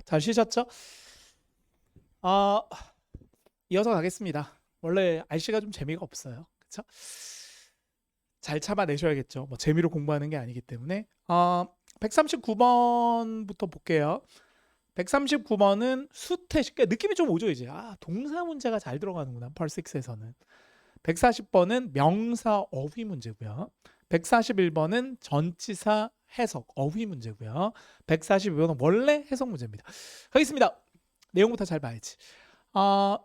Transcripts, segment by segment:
잘 쉬셨죠? 아, 이어서 가겠습니다. 원래 RC가 좀 재미가 없어요. 그렇죠? 잘 참아내셔야겠죠. 뭐 재미로 공부하는 게 아니기 때문에. 139번부터 볼게요. 139번은 수태식. 그러니까 느낌이 좀 오죠, 이제. 동사 문제가 잘 들어가는구나. 펄6에서는. 140번은 명사 어휘 문제고요. 141번은 전치사 해석 어휘 문제고요. 142번은 원래 해석 문제입니다. 가겠습니다. 내용부터 잘 봐야지. 아,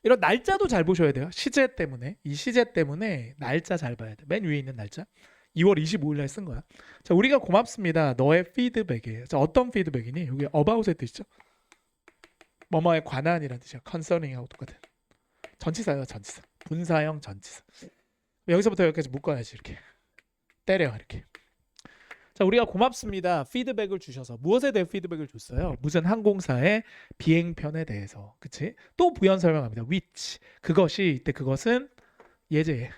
이런 날짜도 잘 보셔야 돼요. 시제 때문에. 이 시제 때문에 날짜 잘 봐야 돼. 맨 위에 있는 날짜. 2월 25일 날 쓴 거야. 자, 우리가 고맙습니다. 너의 피드백이에요. 자, 어떤 피드백이니? 여기 about의 뜻이죠. 뭐뭐에 관한이라는 뜻이야. concerning하고 똑같은. 전치사예요, 전치사. 분사형 전치사. 여기서부터 여기까지 묶어야지 이렇게. 때려 이렇게. 자, 우리가 고맙습니다. 피드백을 주셔서 무엇에 대해 피드백을 줬어요? 무슨 항공사의 비행편에 대해서. 그치? 또 부연 설명합니다. which. 그것이 이때 그것은 예제.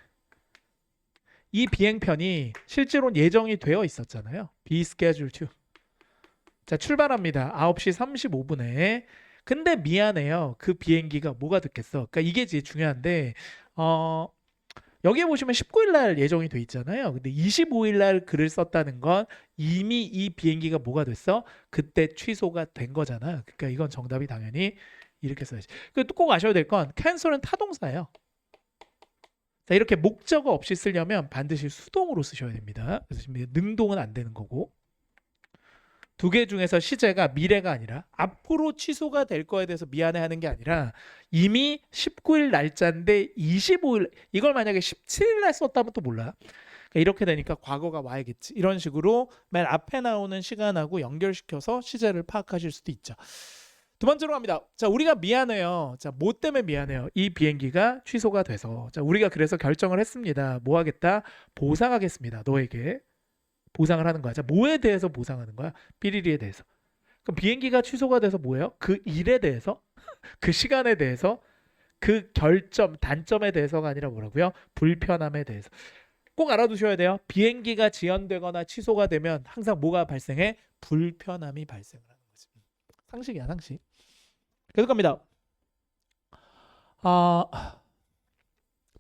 이 비행편이 실제로 예정이 되어 있었잖아요. be scheduled to. 자, 출발합니다. 9시 35분에. 근데 미안해요. 그 비행기가 뭐가 됐겠어? 그러니까 이게 제일 중요한데 여기에 보시면 19일 날 예정이 돼 있잖아요. 근데 25일 날 글을 썼다는 건 이미 이 비행기가 뭐가 됐어? 그때 취소가 된 거잖아. 그러니까 이건 정답이 당연히 이렇게 써야지. 그리고 또 꼭 아셔야 될 건 캔슬은 타동사예요. 자, 이렇게 목적어 없이 쓰려면 반드시 수동으로 쓰셔야 됩니다. 그래서 능동은 안 되는 거고. 두 개 중에서 시제가 미래가 아니라 앞으로 취소가 될 거에 대해서 미안해하는 게 아니라 이미 19일 날짜인데 25일 이걸 만약에 17일 날 썼다면 또 몰라. 그러니까 이렇게 되니까 과거가 와야겠지. 이런 식으로 맨 앞에 나오는 시간하고 연결시켜서 시제를 파악하실 수도 있죠. 두 번째로 갑니다. 자, 우리가 미안해요. 자, 뭐 때문에 미안해요? 이 비행기가 취소가 돼서. 자, 우리가 그래서 결정을 했습니다. 뭐 하겠다? 보상하겠습니다. 너에게. 보상을 하는 거야. 자, 뭐에 대해서 보상하는 거야? 삐리리에 대해서. 그럼 비행기가 취소가 돼서 뭐예요? 그 일에 대해서, 그 시간에 대해서, 그 결점, 단점에 대해서가 아니라 뭐라고요? 불편함에 대해서. 꼭 알아두셔야 돼요. 비행기가 지연되거나 취소가 되면 항상 뭐가 발생해? 불편함이 발생을 하는 거지. 상식이야, 상식. 계속 갑니다.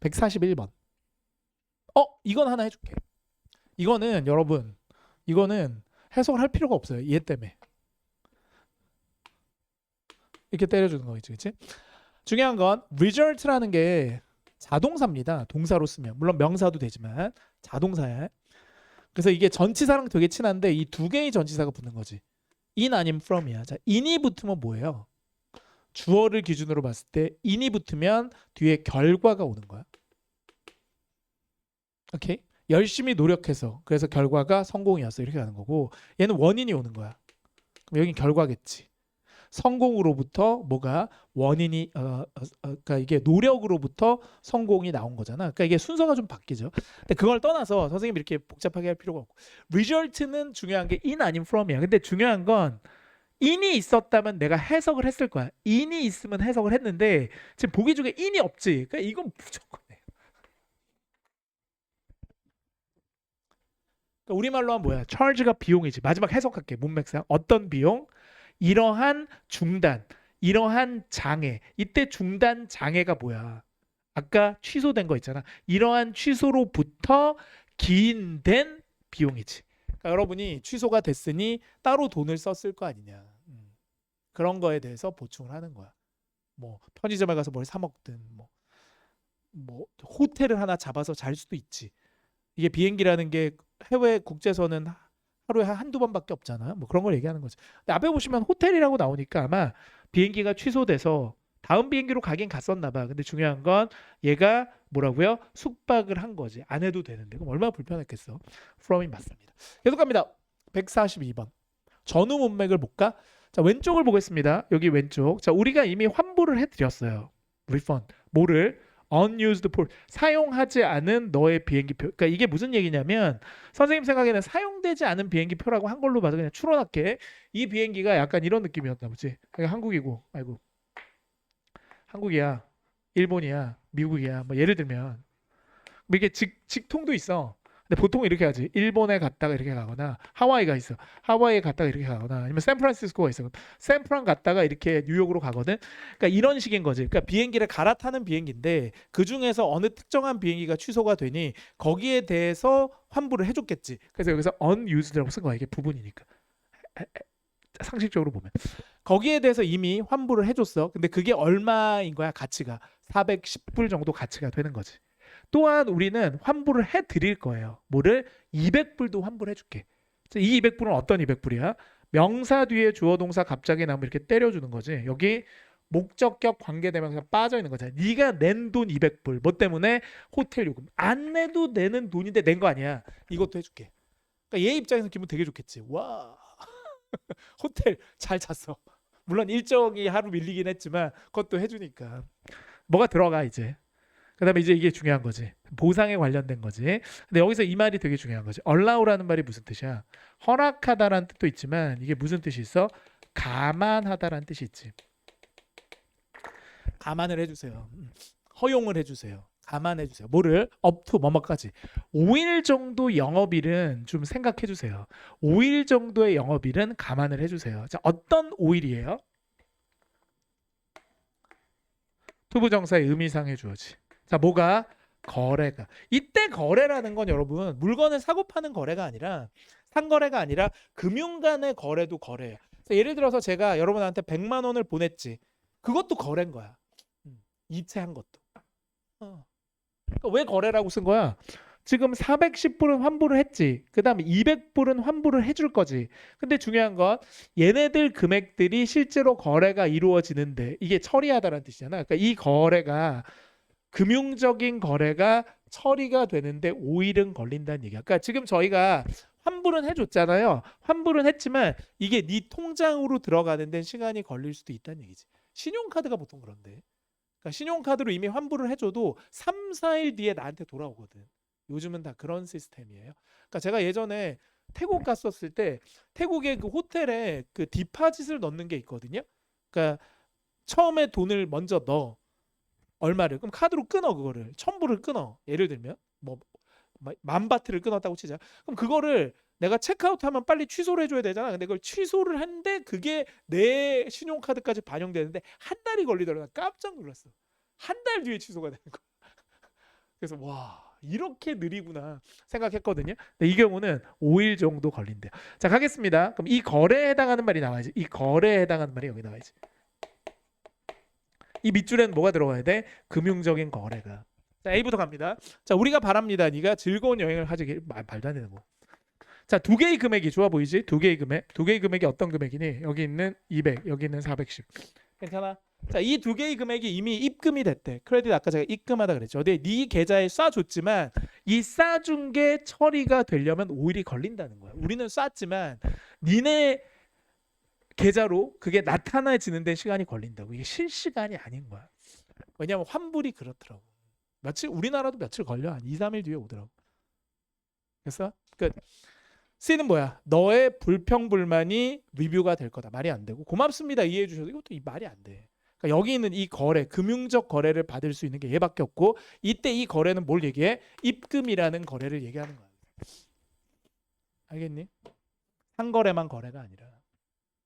141번. 이건 하나 해줄게. 이거는 여러분, 이거는 해석을 할 필요가 없어요. 얘 때문에. 이렇게 때려주는 거겠지, 그치? 중요한 건 result라는 게 자동사입니다. 동사로 쓰면 물론 명사도 되지만 자동사야. 그래서 이게 전치사랑 되게 친한데 이 두 개의 전치사가 붙는 거지. in 아니면 from이야. 자, in이 붙으면 뭐예요? 주어를 기준으로 봤을 때 in이 붙으면 뒤에 결과가 오는 거야. 오케이? 열심히 노력해서 그래서 결과가 성공이었어 이렇게 가는 거고 얘는 원인이 오는 거야. 그럼 여긴 결과겠지. 성공으로부터 뭐가 원인이 그러니까 이게 노력으로부터 성공이 나온 거잖아. 그러니까 이게 순서가 좀 바뀌죠. 근데 그걸 떠나서 선생님 이렇게 복잡하게 할 필요가 없고 result는 중요한 게 in 아닌 from이야. 근데 중요한 건 in이 있었다면 내가 해석을 했을 거야. in이 있으면 해석을 했는데 지금 보기 중에 in이 없지. 그러니까 이건 무조건 해. 그러니까 우리말로 하면 뭐야? charge가 비용이지. 마지막 해석할게. 문맥상 어떤 비용? 이러한 중단, 이러한 장애. 이때 중단 장애가 뭐야? 아까 취소된 거 있잖아. 이러한 취소로부터 기인된 비용이지. 그러니까 여러분이 취소가 됐으니 따로 돈을 썼을 거 아니냐. 그런 거에 대해서 보충을 하는 거야. 뭐 편의점에 가서 뭘 사 먹든 뭐 호텔을 하나 잡아서 잘 수도 있지. 이게 비행기라는 게 해외 국제선은 하루에 한두 번밖에 없잖아요. 뭐 그런 걸 얘기하는 거죠. 근데 앞에 보시면 호텔이라고 나오니까 아마 비행기가 취소돼서 다음 비행기로 가긴 갔었나 봐. 근데 중요한 건 얘가 뭐라고요? 숙박을 한 거지. 안 해도 되는데. 그럼 얼마나 불편했겠어. from이 맞습니다. 계속 갑니다. 142번. 전후 문맥을 볼까? 자, 왼쪽을 보겠습니다. 여기 왼쪽. 자, 우리가 이미 환불을 해드렸어요. refund. 뭐를? unused for 사용하지 않은 너의 비행기표. 그러니까 이게 무슨 얘기냐면 선생님 생각에는 사용되지 않은 비행기표라고 한 걸로 봐서 그냥 추론할게. 이 비행기가 약간 이런 느낌이었나 보지. 그러니까 한국이고, 아이고, 한국이야, 일본이야, 미국이야. 뭐 예를 들면 뭐 이게 직통도 있어. 근데 보통 이렇게 하지. 일본에 갔다가 이렇게 가거나 하와이가 있어. 하와이에 갔다가 이렇게 가거나 아니면 샌프란시스코가 있어. 샌프란 갔다가 이렇게 뉴욕으로 가거든. 그러니까 이런 식인 거지. 그러니까 비행기를 갈아타는 비행기인데 그 중에서 어느 특정한 비행기가 취소가 되니 거기에 대해서 환불을 해줬겠지. 그래서 여기서 unused라고 쓴 거야. 이게 부분이니까. 상식적으로 보면 거기에 대해서 이미 환불을 해줬어. 근데 그게 얼마인 거야? 가치가 410불 정도 가치가 되는 거지. 또한 우리는 환불을 해드릴 거예요. 뭐를? 200불도 환불해줄게. 이 200불은 어떤 200불이야? 명사 뒤에 주어 동사 갑자기 나오면 이렇게 때려주는 거지. 여기 목적격 관계대명사 빠져 있는 거잖아. 네가 낸 돈 200불. 뭐 때문에? 호텔 요금. 안 내도 내는 돈인데 낸 거 아니야. 이것도 해줄게. 그러니까 얘 입장에서 기분 되게 좋겠지. 와, 호텔 잘 잤어. 물론 일정이 하루 밀리긴 했지만 그것도 해주니까. 뭐가 들어가 이제. 그다음에 이제 이게 중요한 거지. 보상에 관련된 거지. 근데 여기서 이 말이 되게 중요한 거지. allow라는 말이 무슨 뜻이야? 허락하다라는 뜻도 있지만 이게 무슨 뜻이 있어? 감안하다라는 뜻이 있지. 감안을 해주세요. 허용을 해주세요. 감안해주세요. 뭐를? up to 뭐뭐까지. 5일 정도 영업일은 좀 생각해주세요. 5일 정도의 영업일은 감안을 해주세요. 자, 어떤 5일이에요? 투부정사의 의미상의 주어지. 자, 뭐가? 거래가. 이때 거래라는 건 여러분 물건을 사고 파는 거래가 아니라 상거래가 아니라 금융 간의 거래도 거래예요. 예를 들어서 제가 여러분한테 100만 원을 보냈지. 그것도 거래인 거야. 이체한 것도. 그러니까 왜 거래라고 쓴 거야? 지금 410불은 환불을 했지. 그 다음에 200불은 환불을 해줄 거지. 근데 중요한 건 얘네들 금액들이 실제로 거래가 이루어지는데 이게 처리하다라는 뜻이잖아. 그러니까 이 거래가 금융적인 거래가 처리가 되는데 5일은 걸린다는 얘기야. 그러니까 지금 저희가 환불은 해줬잖아요. 환불은 했지만 이게 네 통장으로 들어가는 데는 시간이 걸릴 수도 있다는 얘기지. 신용카드가 보통 그런데. 그러니까 신용카드로 이미 환불을 해줘도 3, 4일 뒤에 나한테 돌아오거든. 요즘은 다 그런 시스템이에요. 그러니까 제가 예전에 태국 갔었을 때 태국의 그 호텔에 그 디파짓을 넣는 게 있거든요. 그러니까 처음에 돈을 먼저 넣어. 얼마를? 그럼 카드로 끊어 그거를. 1,000불을 끊어. 예를 들면 뭐 10,000바트를 끊었다고 치자. 그럼 그거를 내가 체크아웃하면 빨리 취소를 해줘야 되잖아. 근데 그걸 취소를 했는데 그게 내 신용카드까지 반영되는데 한 달이 걸리더라고. 나 깜짝 놀랐어. 한 달 뒤에 취소가 되는 거야. 그래서 와, 이렇게 느리구나 생각했거든요. 근데 이 경우는 5일 정도 걸린대요. 자, 가겠습니다. 그럼 이 거래에 해당하는 말이 나와야지. 이 거래에 해당하는 말이 여기 나와야지. 이 밑줄에는 뭐가 들어가야 돼? 금융적인 거래가. 자, A부터 갑니다. 자, 우리가 바랍니다. 네가 즐거운 여행을 하지. 말도 안 되는 거. 자, 두 개의 금액이 좋아 보이지? 두 개의 금액. 두 개의 금액이 어떤 금액이니? 여기 있는 200, 여기 있는 410. 괜찮아? 자, 이 두 개의 금액이 이미 입금이 됐대. 크레딧 아까 제가 입금하다 그랬죠. 어디 네 계좌에 쏴줬지만 이 쏴준 게 처리가 되려면 5일이 걸린다는 거야. 우리는 쐈지만 니네 계좌로 그게 나타나지는 데 시간이 걸린다고. 이게 실시간이 아닌 거야. 왜냐면 환불이 그렇더라고. 며칠 우리나라도 며칠 걸려. 한 2, 3일 뒤에 오더라고. 그래서 끝. C는 뭐야? 너의 불평불만이 리뷰가 될 거다. 말이 안 되고. 고맙습니다. 이해해 주셔서 이것도 이 말이 안 돼. 그러니까 여기 있는 이 거래, 금융적 거래를 받을 수 있는 게 얘밖에 없고 이때 이 거래는 뭘 얘기해? 입금이라는 거래를 얘기하는 거야. 알겠니? 상거래만 거래가 아니라.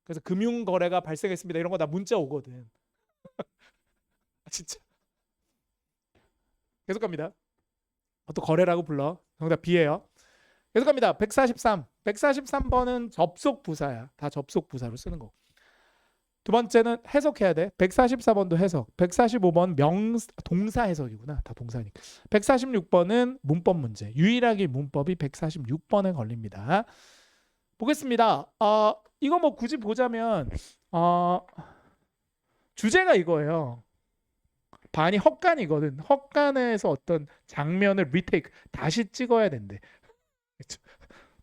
그래서 금융 거래가 발생했습니다. 이런 거 나 문자 오거든. 진짜. 계속 갑니다. 또 거래라고 불러. 정답 B예요. 계속 갑니다. 143. 143번은 접속 부사야. 다 접속 부사로 쓰는 거. 두 번째는 해석해야 돼. 144번도 해석. 145번 동사 해석이구나. 다 동사니까. 146번은 문법 문제. 유일하게 문법이 146번에 걸립니다. 보겠습니다. 이거 뭐 굳이 보자면 주제가 이거예요. 반이 헛간이거든. 헛간에서 어떤 장면을 리테이크 다시 찍어야 된대.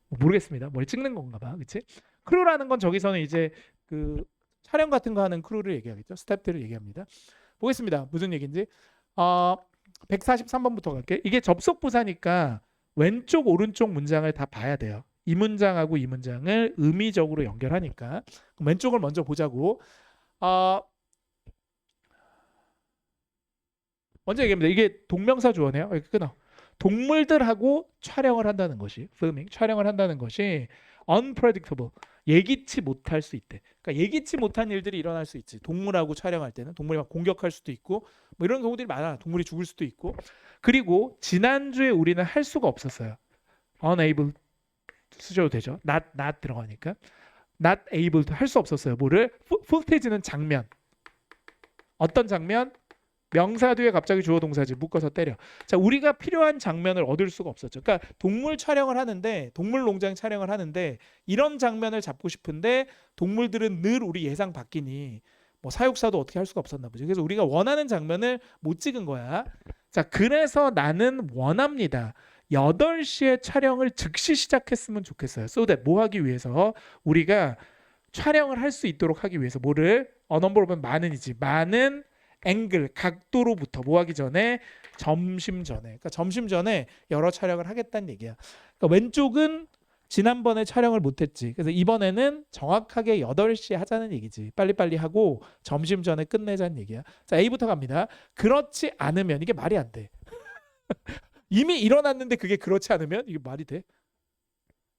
모르겠습니다. 뭘 찍는 건가 봐. 그치? 크루라는 건 저기서는 이제 그 촬영 같은 거 하는 크루를 얘기하겠죠. 스태프들을 얘기합니다. 보겠습니다. 무슨 얘기인지. 143번부터 갈게. 이게 접속 부사니까 왼쪽 오른쪽 문장을 다 봐야 돼요. 이 문장하고 이 문장을 의미적으로 연결하니까 왼쪽을 먼저 보자고. 먼저 얘기합니다. 이게 동명사 주어네요. 이렇게 끊어. 동물들하고 촬영을 한다는 것이 filming, 촬영을 한다는 것이 unpredictable, 예기치 못할 수 있대. 그러니까 예기치 못한 일들이 일어날 수 있지. 동물하고 촬영할 때는 동물이 막 공격할 수도 있고 뭐 이런 경우들이 많아. 동물이 죽을 수도 있고. 그리고 지난주에 우리는 할 수가 없었어요. unable 쓰셔도 되죠. not 들어가니까. not able to 할 수 없었어요. 뭐를? footage는 장면. 어떤 장면? 명사 뒤에 갑자기 주어 동사지 묶어서 때려. 자, 우리가 필요한 장면을 얻을 수가 없었죠. 그러니까 동물 촬영을 하는데 동물 농장 촬영을 하는데 이런 장면을 잡고 싶은데 동물들은 늘 우리 예상 밖이니 뭐 사육사도 어떻게 할 수가 없었나 보죠. 그래서 우리가 원하는 장면을 못 찍은 거야. 자, 그래서 나는 원합니다. 8시에 촬영을 즉시 시작했으면 좋겠어요. so that 뭐 하기 위해서 우리가 촬영을 할 수 있도록 하기 위해서 뭐를 넘버로 보면 많은이지. 많은 앵글, 각도로부터 뭐 하기 전에 점심 전에. 그러니까 점심 전에 여러 촬영을 하겠다는 얘기야. 그러니까 왼쪽은 지난번에 촬영을 못했지. 그래서 이번에는 정확하게 8시에 하자는 얘기지. 빨리빨리 하고 점심 전에 끝내자는 얘기야. 자, A부터 갑니다. 그렇지 않으면 이게 말이 안 돼. 이미 일어났는데 그게 그렇지 않으면 이게 말이 돼?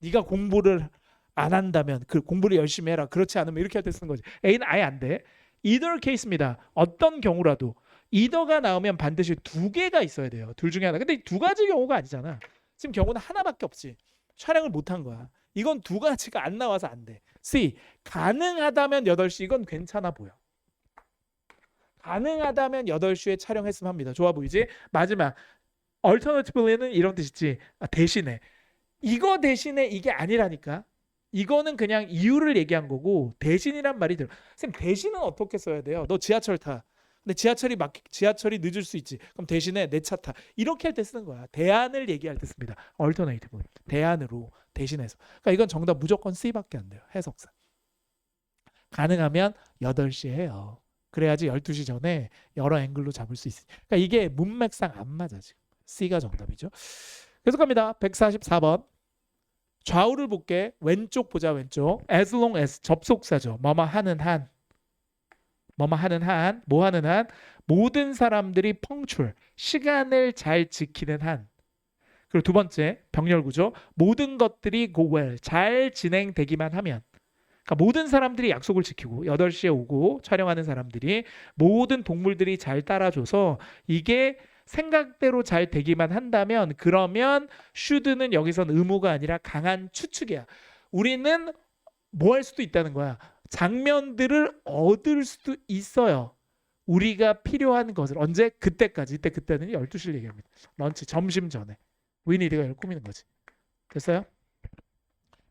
네가 공부를 안 한다면 그 공부를 열심히 해라. 그렇지 않으면 이렇게 할 때 쓰는 거지. A는 아예 안 돼. either case입니다. 어떤 경우라도 either가 나오면 반드시 두 개가 있어야 돼요. 둘 중에 하나. 근데 두 가지 경우가 아니잖아. 지금 경우는 하나밖에 없지. 촬영을 못한 거야. 이건 두 가지가 안 나와서 안 돼. C. 가능하다면 8시. 이건 괜찮아 보여. 가능하다면 8시에 촬영했으면 합니다. 좋아 보이지? 마지막. alternatively는 이런 뜻이지. 대신에. 이거 대신에 이게 아니라니까. 이거는 그냥 이유를 얘기한 거고 대신이란 말이 들어. 선생님 대신은 어떻게 써야 돼요? 너 지하철 타. 근데 지하철이 늦을 수 있지. 그럼 대신에 내 차 타. 이렇게 할 때 쓰는 거야. 대안을 얘기할 때 씁니다. alternative. 대안으로 대신해서. 그러니까 이건 정답 무조건 C밖에 안 돼요. 해석상. 가능하면 8시에 해요. 그래야지 12시 전에 여러 앵글로 잡을 수 있으니. 그러니까 이게 문맥상 안 맞아 지금. C가 정답이죠. 계속 갑니다. 144번. 좌우를 볼게. 왼쪽 보자. 왼쪽. as long as 접속사죠. 뭐뭐 하는 한. 뭐뭐 하는 한. 뭐 하는 한. 모든 사람들이 punctual. 시간을 잘 지키는 한. 그리고 두 번째 병렬 구조. 모든 것들이 go well. 잘 진행되기만 하면. 그러니까 모든 사람들이 약속을 지키고 8시에 오고 촬영하는 사람들이 모든 동물들이 잘 따라줘서 이게 생각대로 잘 되기만 한다면 그러면 should는 여기선 의무가 아니라 강한 추측이야. 우리는 뭐 할 수도 있다는 거야. 장면들을 얻을 수도 있어요. 우리가 필요한 것을 언제? 그때까지. 그때는 12시를 얘기합니다. 런치 점심 전에. 위니디가 이걸 꾸미는 거지. 됐어요?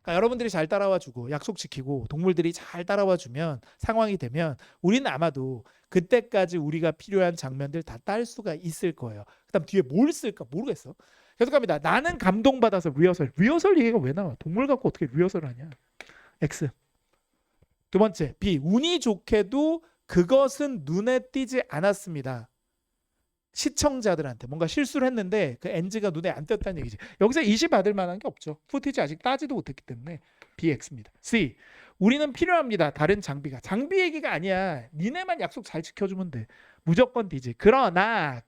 그러니까 여러분들이 잘 따라와 주고 약속 지키고 동물들이 잘 따라와 주면 상황이 되면 우리는 아마도 그때까지 우리가 필요한 장면들 다 딸 수가 있을 거예요. 그다음 뒤에 뭘 쓸까 모르겠어. 계속 갑니다. 나는 감동받아서 리허설 얘기가 왜 나와? 동물 갖고 어떻게 리허설을 하냐. X. 두 번째 B. 운이 좋게도 그것은 눈에 띄지 않았습니다. 시청자들한테 뭔가 실수를 했는데 그 NG가 눈에 안 띄었다는 얘기지. 여기서 20 받을 만한 게 없죠. 푸티지 아직 따지도 못했기 때문에 BX입니다. C. 우리는 필요합니다. 다른 장비가. 장비 얘기가 아니야. 니네만 약속 잘 지켜주면 돼. 무조건 D지. 그러나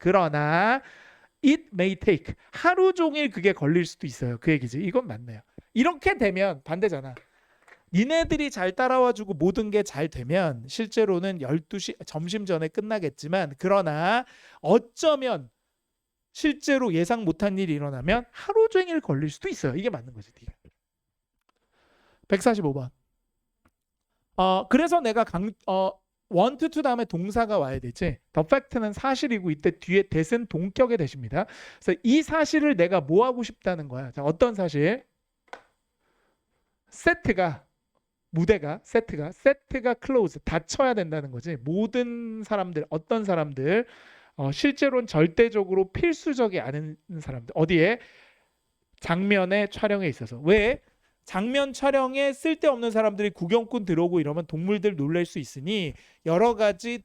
it may take. 하루 종일 그게 걸릴 수도 있어요. 그 얘기지. 이건 맞네요. 이렇게 되면 반대잖아. 니네들이 잘 따라와주고 모든 게 잘 되면 실제로는 12시 점심 전에 끝나겠지만 그러나 어쩌면 실제로 예상 못한 일이 일어나면 하루 종일 걸릴 수도 있어요. 이게 맞는 거지. 145번. 그래서 내가 want to 다음에 동사가 와야 되지. The fact는 사실이고 이때 뒤에 that은 동격의 that입니다. 그래서 이 사실을 내가 뭐 하고 싶다는 거야. 자, 어떤 사실? 세트가 close 닫혀야 된다는 거지. 모든 사람들 어떤 사람들 실제로는 절대적으로 필수적이 않은 사람들 어디에 장면의 촬영에 있어서 왜 장면 촬영에 쓸데없는 사람들이 구경꾼 들어오고 이러면 동물들 놀랄 수 있으니 여러 가지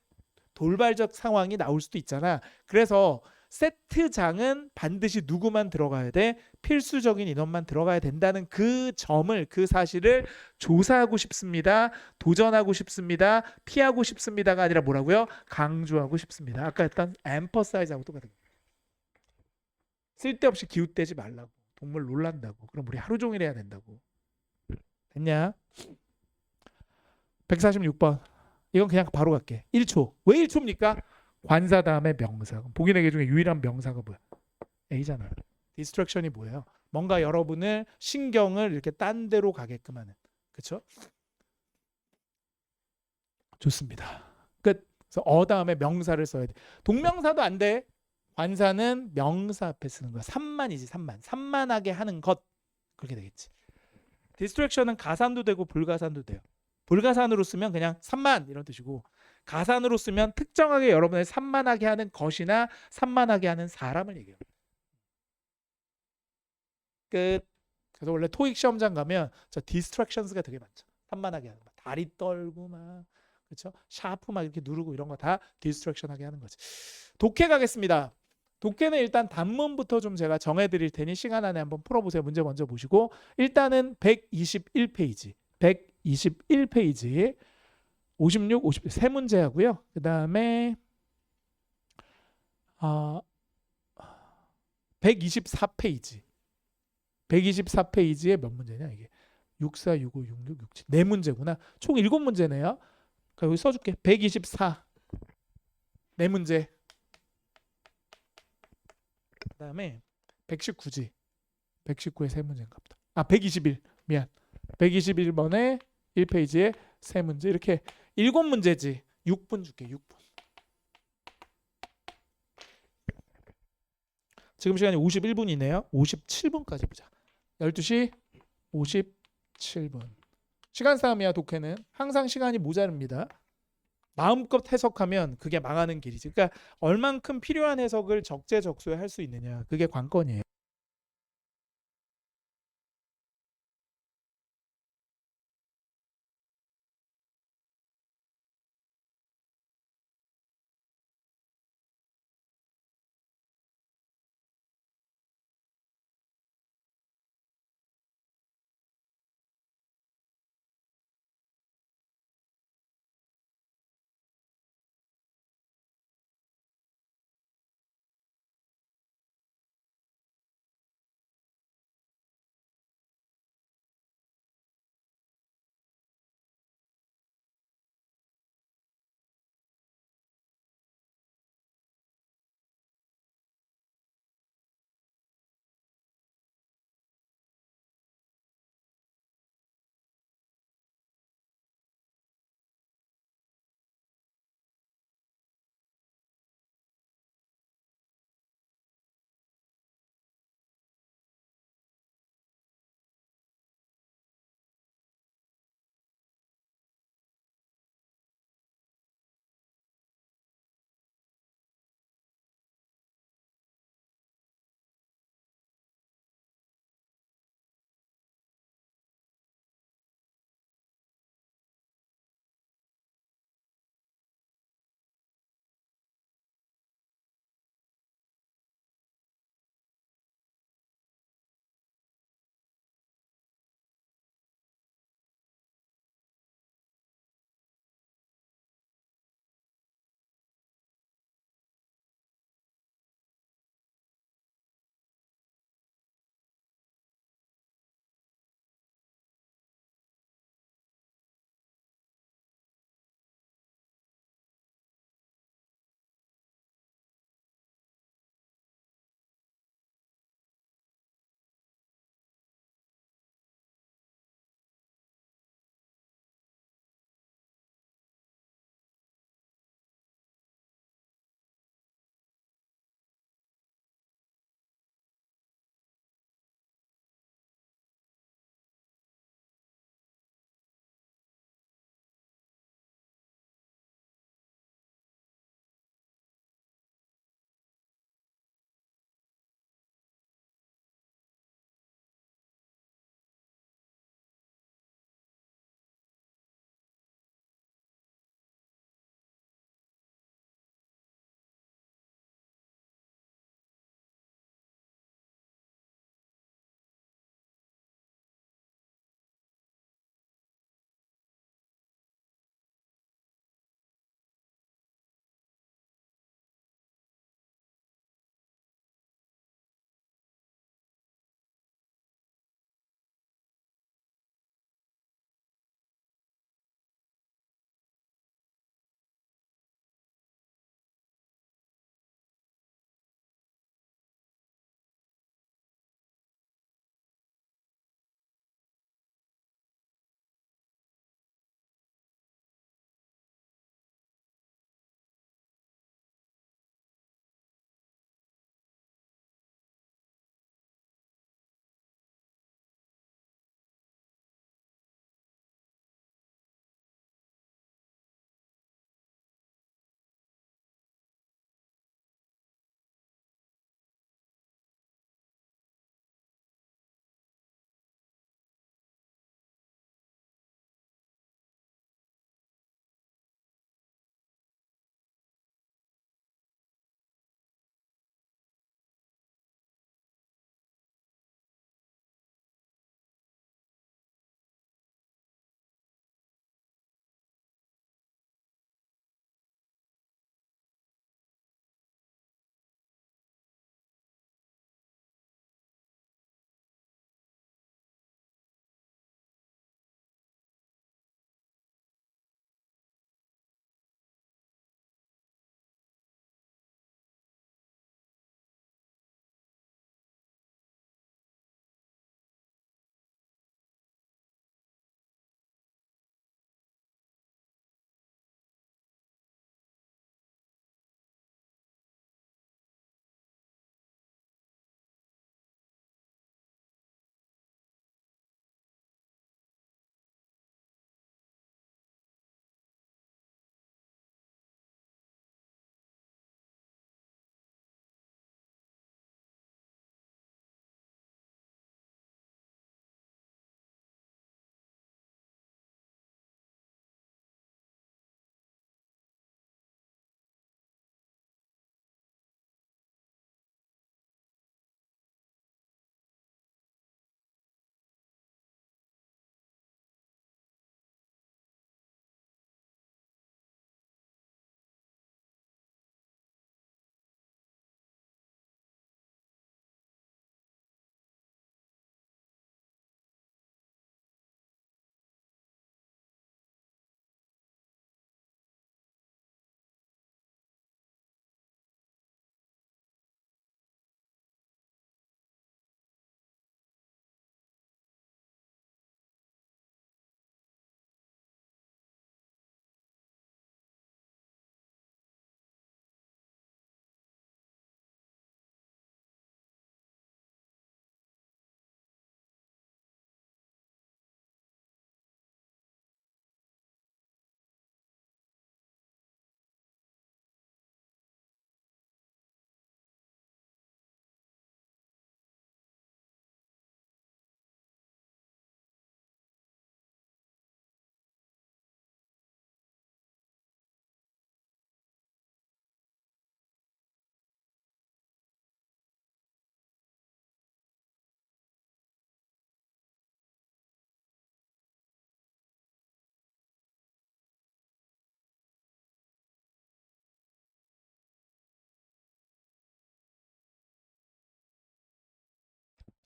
돌발적 상황이 나올 수도 있잖아. 그래서 세트장은 반드시 누구만 들어가야 돼? 필수적인 인원만 들어가야 된다는 그 점을 그 사실을 조사하고 싶습니다. 도전하고 싶습니다. 피하고 싶습니다가 아니라 뭐라고요? 강조하고 싶습니다. 아까 했던 emphasize하고 똑같은 거예요. 쓸데없이 기웃대지 말라고. 동물 놀란다고. 그럼 우리 하루 종일 해야 된다고. 됐냐? 146번. 이건 그냥 바로 갈게. 1초. 왜 1초입니까? 관사 다음에 명사. 보기 4개 중에 유일한 명사가 뭐야? A잖아. 디스트랙션이 뭐예요? 뭔가 여러분을 신경을 이렇게 딴 데로 가게끔 하는. 그렇죠? 좋습니다. 끝. 그래서 다음에 명사를 써야 돼. 동명사도 안 돼. 관사는 명사 앞에 쓰는 거야. 산만이지, 산만. 산만하게 하는 것. 그렇게 되겠지. 디스트랙션은 가산도 되고 불가산도 돼요. 불가산으로 쓰면 그냥 산만 이런 뜻이고, 가산으로 쓰면 특정하게 여러분을 산만하게 하는 것이나 산만하게 하는 사람을 얘기해요. 끝. 그래서 원래 토익 시험장 가면 저 디스트랙션스가 되게 많죠. 산만하게 하는 거. 다리 떨고 막, 그렇죠? 샤프 막 이렇게 누르고 이런 거 다 디스트랙션하게 하는 거지. 독해 가겠습니다. 독해는 일단 단문부터 좀 제가 정해드릴 테니 시간 안에 한번 풀어보세요. 문제 먼저 보시고, 일단은 121페이지 121페이지 56, 50 세 문제 하고요. 그 다음에 124페이지 124페이지에 몇 문제냐 이게 64, 65, 66, 67 네 문제구나. 총 7문제네요. 그러니까 여기 써줄게. 124 네 문제. 그 다음에 119지. 119에 세 문제인가 보다. 121 미안. 121번에 1페이지에 세 문제. 이렇게 7문제지. 6분 줄게. 6분. 지금 시간이 51분이네요. 57분까지 보자. 12시 57분. 시간 싸움이야. 독해는 항상 시간이 모자릅니다. 마음껏 해석하면 그게 망하는 길이지. 그러니까 얼만큼 필요한 해석을 적재적소에 할 수 있느냐. 그게 관건이에요.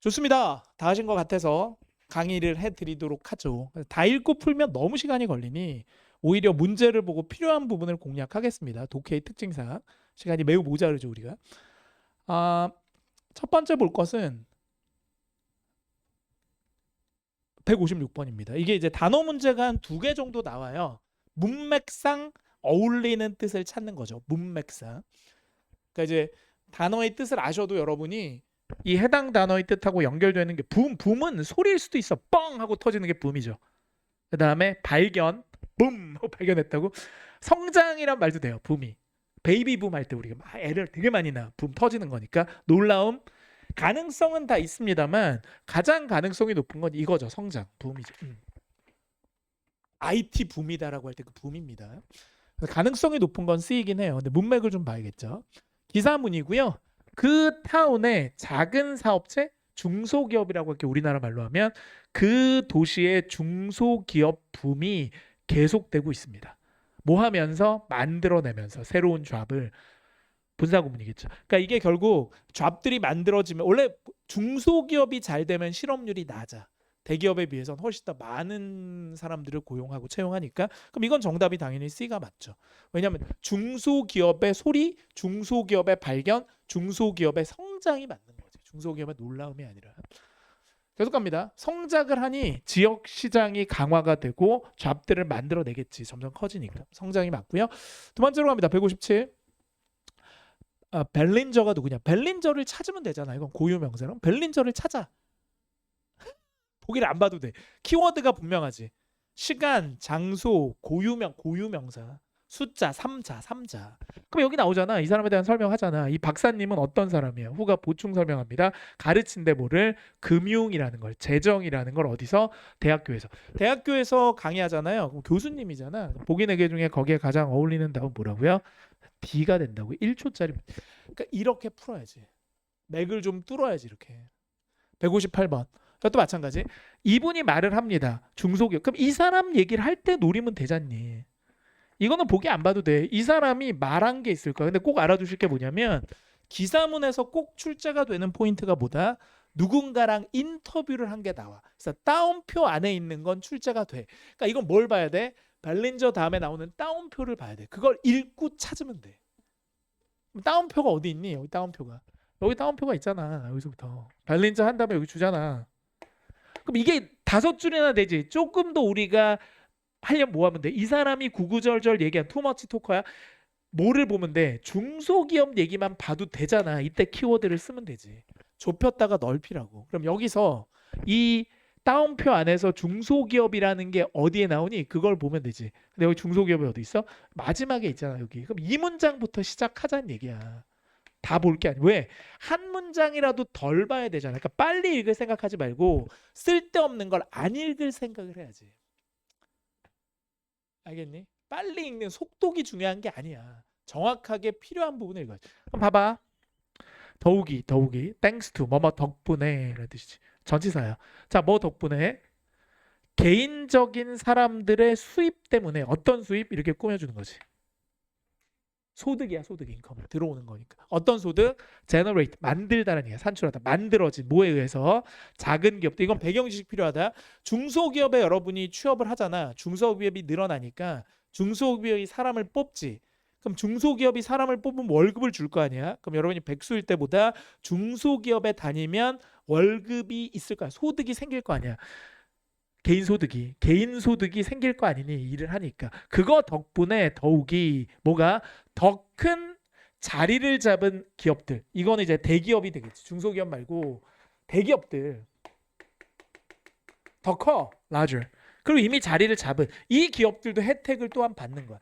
좋습니다. 다 하신 것 같아서 강의를 해드리도록 하죠. 다 읽고 풀면 너무 시간이 걸리니 오히려 문제를 보고 필요한 부분을 공략하겠습니다. 독해의 특징상 시간이 매우 모자르죠 우리가. 첫 번째 볼 것은 156번입니다. 이게 이제 단어 문제가 한 2개 정도 나와요. 문맥상 어울리는 뜻을 찾는 거죠. 문맥상. 그러니까 이제 단어의 뜻을 아셔도 여러분이 이 해당 단어의 뜻하고 연결되는 게 붐은 소리일 수도 있어. 뻥 하고 터지는 게 붐이죠. 그 다음에 발견, 붐 하고 발견했다고. 성장이란 말도 돼요. 붐이. 베이비 붐 할 때 우리가 막 애를 되게 많이 낳아. 붐 터지는 거니까. 놀라움. 가능성은 다 있습니다만 가장 가능성이 높은 건 이거죠. 성장, 붐이죠. IT 붐이다라고 할 때 그 붐입니다. 가능성이 높은 건 C이긴 해요. 근데 문맥을 좀 봐야겠죠. 기사문이고요. 그 타운의 작은 사업체, 중소기업이라고 이렇게 우리나라 말로 하면 그 도시의 중소기업 붐이 계속되고 있습니다. 뭐 하면서? 만들어내면서 새로운 잡을. 분사구문이겠죠. 그러니까 이게 결국 잡들이 만들어지면 원래 중소기업이 잘 되면 실업률이 낮아. 대기업에 비해서는 훨씬 더 많은 사람들을 고용하고 채용하니까 그럼 이건 정답이 당연히 C가 맞죠. 왜냐하면 중소기업의 소리, 중소기업의 발견, 중소기업의 성장이 맞는 거지. 중소기업의 놀라움이 아니라. 계속 갑니다. 성장을 하니 지역 시장이 강화가 되고 잡들을 만들어내겠지. 점점 커지니까. 성장이 맞고요. 두 번째로 갑니다. 157. 벨린저가 누구냐? 벨린저를 찾으면 되잖아. 이건 고유명사로. 벨린저를 찾아. 보기를 안 봐도 돼. 키워드가 분명하지. 시간, 장소, 고유명사. 숫자, 3자. 그럼 여기 나오잖아. 이 사람에 대한 설명하잖아. 이 박사님은 어떤 사람이에요? 후가 보충 설명합니다. 가르친데 뭐를? 금융이라는 걸, 재정이라는 걸 어디서? 대학교에서. 대학교에서 강의하잖아요. 그럼 교수님이잖아. 보기 4개 중에 거기에 가장 어울리는 답은 뭐라고요? D가 된다고. 1초짜리. 그러니까 이렇게 풀어야지. 맥을 좀 뚫어야지 이렇게. 158번. 이것도 마찬가지. 이분이 말을 합니다. 중소기업. 그럼 이 사람 얘기를 할 때 노리면 되잖니. 이거는 보기 안 봐도 돼. 이 사람이 말한 게 있을 거야. 근데 꼭 알아두실 게 뭐냐면 기사문에서 꼭 출제가 되는 포인트가 뭐다? 누군가랑 인터뷰를 한 게 나와. 그래서 따옴표 안에 있는 건 출제가 돼. 그러니까 이건 뭘 봐야 돼? 벨린저 다음에 나오는 따옴표를 봐야 돼. 그걸 읽고 찾으면 돼. 따옴표가 어디 있니? 여기 따옴표가. 여기 따옴표가 있잖아. 여기서부터. 벨린저 한 다음에 여기 주잖아. 그럼 이게 5줄이나 되지. 조금 더 우리가 하려면 뭐 하면 돼? 이 사람이 구구절절 얘기한 투머치 토커야. 뭐를 보면 돼? 중소기업 얘기만 봐도 되잖아. 이때 키워드를 쓰면 되지. 좁혔다가 넓히라고. 그럼 여기서 이 따옴표 안에서 중소기업이라는 게 어디에 나오니? 그걸 보면 되지. 근데 여기 중소기업이 어디 있어? 마지막에 있잖아 여기. 그럼 이 문장부터 시작하자는 얘기야. 다 볼 게 아니야. 왜? 한 문장이라도 덜 봐야 되잖아. 그러니까 빨리 읽을 생각하지 말고 쓸데없는 걸 안 읽을 생각을 해야지. 알겠니? 빨리 읽는 속독이 중요한 게 아니야. 정확하게 필요한 부분을 읽어야지. 그럼 봐봐. 더욱이 thanks to 뭐뭐 덕분에 라는 뜻이지. 전치사야. 자, 뭐 덕분에? 개인적인 사람들의 수입 때문에. 어떤 수입? 이렇게 꾸며주는 거지. 소득이야. 소득 인컴 들어오는 거니까. 어떤 소득? generate 만들다라는 얘기야. 산출하다. 만들어진 뭐에 의해서? 작은 기업들. 이건 배경 지식 필요하다. 중소기업에 여러분이 취업을 하잖아. 중소기업이 늘어나니까 중소기업이 사람을 뽑지. 그럼 중소기업이 사람을 뽑으면 월급을 줄 거 아니야. 그럼 여러분이 백수일 때보다 중소기업에 다니면 월급이 있을 거야. 소득이 생길 거 아니야. 개인 소득이 생길 거 아니니 일을 하니까. 그거 덕분에 더욱이 뭐가 더 큰 자리를 잡은 기업들. 이거는 이제 대기업이 되겠지. 중소기업 말고 대기업들 더 커, larger. 그리고 이미 자리를 잡은 이 기업들도 혜택을 또한 받는 거야.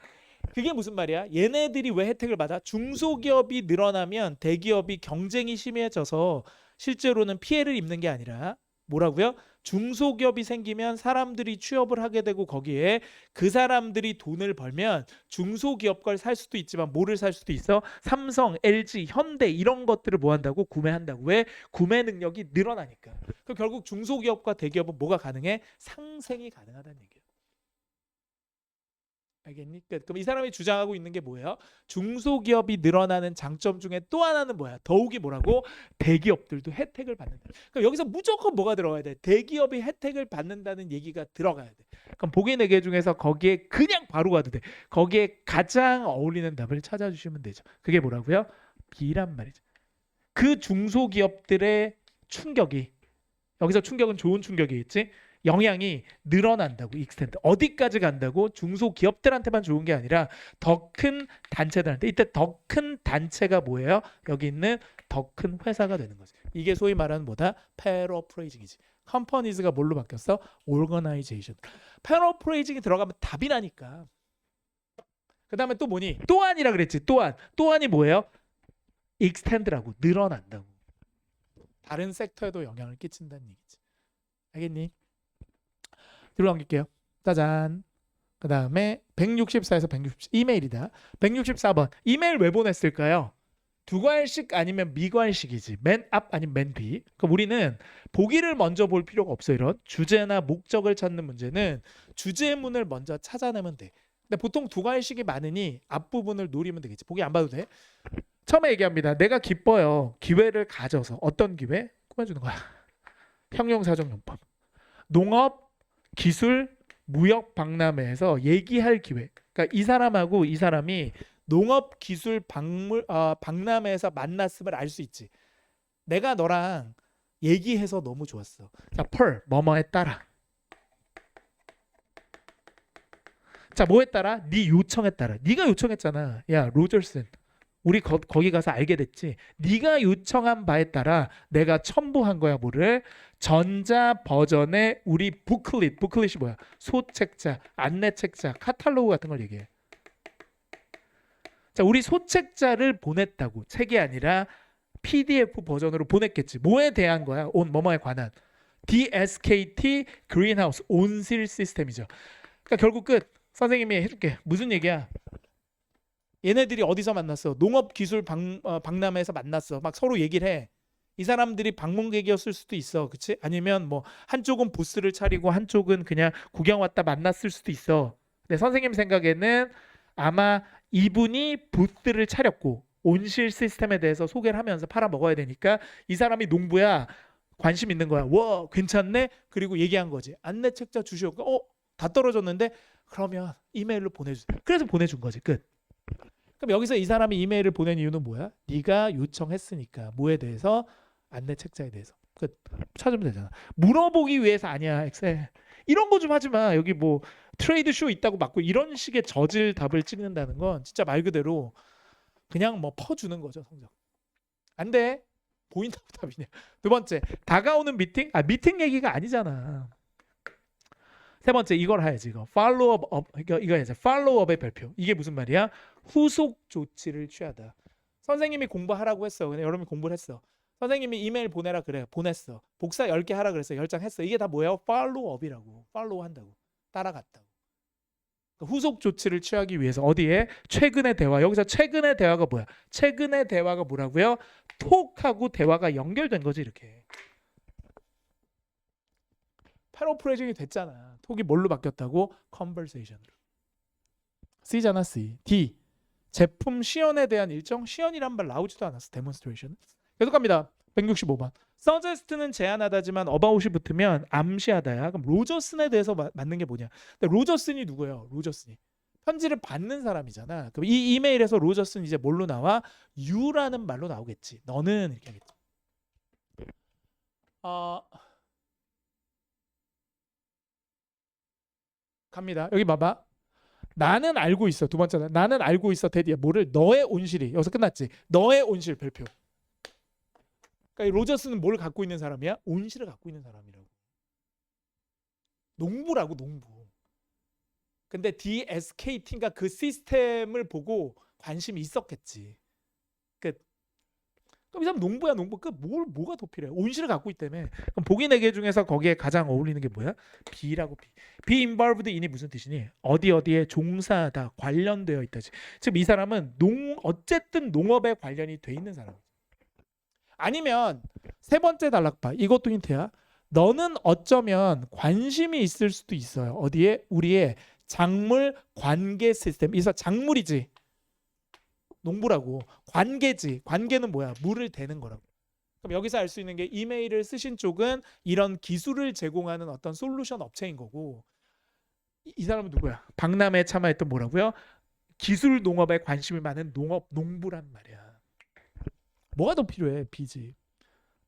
그게 무슨 말이야? 얘네들이 왜 혜택을 받아? 중소기업이 늘어나면 대기업이 경쟁이 심해져서 실제로는 피해를 입는 게 아니라 뭐라고요? 중소기업이 생기면 사람들이 취업을 하게 되고 거기에 그 사람들이 돈을 벌면 중소기업 걸 살 수도 있지만 뭐를 살 수도 있어? 삼성, LG, 현대 이런 것들을 뭐 한다고? 구매한다고. 왜? 구매 능력이 늘어나니까. 그럼 결국 중소기업과 대기업은 뭐가 가능해? 상생이 가능하다는 얘기예요. 알겠니? 그럼 이 사람이 주장하고 있는 게 뭐예요? 중소기업이 늘어나는 장점 중에 또 하나는 뭐야? 더욱이 뭐라고? 대기업들도 혜택을 받는다. 그럼 여기서 무조건 뭐가 들어가야 돼? 대기업이 혜택을 받는다는 얘기가 들어가야 돼. 그럼 보기 4개 중에서 거기에 그냥 바로 가도 돼. 거기에 가장 어울리는 답을 찾아주시면 되죠. 그게 뭐라고요? B란 말이죠. 그 중소기업들의 충격이, 여기서 충격은 좋은 충격이겠지? 영향이 늘어난다고. 익스텐드 어디까지 간다고? 중소기업들한테만 좋은 게 아니라 더 큰 단체들한테. 이때 더 큰 단체가 뭐예요? 여기 있는 더 큰 회사가 되는 거지. 이게 소위 말하는 뭐다? 패러프레이징이지. 컴퍼니즈가 뭘로 바뀌었어? 오거나이제이션. 패러프레이징이 들어가면 답이 나니까. 그 다음에 또 뭐니? 또한이라 그랬지. 또한이 뭐예요? 익스텐드라고. 늘어난다고. 다른 섹터에도 영향을 끼친다는 얘기지. 알겠니? 뒤로 넘길게요. 짜잔. 그 다음에 164에서 160 이메일이다. 164번. 이메일 왜 보냈을까요? 두괄식 아니면 미괄식이지. 맨 앞 아니면 맨 뒤. 그럼 우리는 보기를 먼저 볼 필요가 없어. 이런 주제나 목적을 찾는 문제는 주제문을 먼저 찾아내면 돼. 근데 보통 두괄식이 많으니 앞부분을 노리면 되겠지. 보기 안 봐도 돼. 처음에 얘기합니다. 내가 기뻐요. 기회를 가져서. 어떤 기회? 꾸며주는 거야. 형용사정용법. 농업, 기술, 무역 박람회에서 얘기할 기회. 그러니까 이 사람하고 이 사람이 농업, 기술, 박람회에서 만났음을 알 수 있지. 내가 너랑 얘기해서 너무 좋았어. 자, per 뭐뭐에 따라. 자, 뭐에 따라? 네 요청에 따라. 네가 요청했잖아. 야, 로저슨. 우리 거기 가서 알게 됐지. 네가 요청한 바에 따라 내가 첨부한 거야. 뭐를? 전자 버전의 우리 부클릿이 뭐야? 소책자, 안내책자, 카탈로그 같은 걸 얘기해. 자, 우리 소책자를 보냈다고. 책이 아니라 PDF 버전으로 보냈겠지. 뭐에 대한 거야? 뭐뭐에 관한. DSKT 그린하우스 온실 시스템이죠. 그러니까 결국 끝. 선생님이 해줄게. 무슨 얘기야? 얘네들이 어디서 만났어? 농업기술 박람회에서 만났어. 막 서로 얘기를 해. 이 사람들이 방문객이었을 수도 있어. 그치? 아니면 뭐 한쪽은 부스를 차리고 한쪽은 그냥 구경 왔다 만났을 수도 있어. 근데 선생님 생각에는 아마 이분이 부스를 차렸고 온실 시스템에 대해서 소개를 하면서 팔아먹어야 되니까 이 사람이 농부야. 관심 있는 거야. 와, 괜찮네? 그리고 얘기한 거지. 안내책자 주시고 다 떨어졌는데 그러면 이메일로 보내주세요. 그래서 보내준 거지. 끝. 그럼 여기서 이 사람이 이메일을 보낸 이유는 뭐야? 네가 요청했으니까. 뭐에 대해서? 안내 책자에 대해서. 끝. 찾으면 되잖아. 물어보기 위해서 아니야. 엑셀. 이런 거 좀 하지 마. 여기 뭐 트레이드 쇼 있다고 맞고 이런 식의 저질 답을 찍는다는 건 진짜 말 그대로 그냥 뭐 퍼주는 거죠. 성적. 안 돼. 보인다고 답이냐. 두 번째. 다가오는 미팅? 미팅 얘기가 아니잖아. 세 번째 이걸 해야지. 이거 이거 해야지. 팔로우업의 별표. 이게 무슨 말이야? 후속 조치를 취하다. 선생님이 공부하라고 했어. 근데 여러분이 공부를 했어. 선생님이 이메일 보내라 그래. 보냈어. 복사 10개 하라 그랬어. 10장 했어. 이게 다 뭐예요? 팔로우업이라고. 팔로우 한다고. 따라갔다고. 그러니까 후속 조치를 취하기 위해서 어디에? 최근의 대화. 여기서 최근의 대화가 뭐야? 최근의 대화가 뭐라고요? 톡하고 대화가 연결된 거지 이렇게. 패러프레이징이 됐잖아. 톡이 뭘로 바뀌었다고? conversation으로. C잖아 C. D. 제품 시연에 대한 일정. 시연이란 말 나오지도 않았어. demonstration. 계속 갑니다. 165번. suggest는 제안하다지만 about이 붙으면 암시하다야. 그럼 로저슨에 대해서 맞는 게 뭐냐? 근데 로저슨이 누구예요? 로저슨이 편지를 받는 사람이잖아. 그럼 이 이메일에서 로저슨 이제 뭘로 나와? you라는 말로 나오겠지. 너는 이렇게 하겠지. 갑니다. 여기 봐봐. 나는 알고 있어. 두 번째는 나는 알고 있어. 대디야. 뭐를? 너의 온실이. 여기서 끝났지. 너의 온실 별표. 그러니까 이 로저스는 뭘 갖고 있는 사람이야? 온실을 갖고 있는 사람이라고. 농부라고 농부. 근데 DSKT인가 그 시스템을 보고 관심이 있었겠지. 그럼 이 사람 농부야 농부. 뭐가 더 필요해? 온실을 갖고 있다며. 그럼 보기 4개 중에서 거기에 가장 어울리는 게 뭐야? B라고. Be involved in이 무슨 뜻이니? 어디에 종사하다, 관련되어 있다지. 지금 이 사람은 어쨌든 농업에 관련이 돼 있는 사람. 아니면 세 번째 단락봐. 이것도 힌트야. 너는 어쩌면 관심이 있을 수도 있어요. 어디에? 우리의 작물 관계 시스템. 그래서 작물이지. 농부라고. 관계지. 관계는 뭐야? 물을 대는 거라고. 그럼 여기서 알 수 있는 게 이메일을 쓰신 쪽은 이런 기술을 제공하는 어떤 솔루션 업체인 거고, 이 사람은 누구야? 박람회에 참여했던 뭐라고요? 기술 농업에 관심이 많은 농부란 말이야. 뭐가 더 필요해? 비지.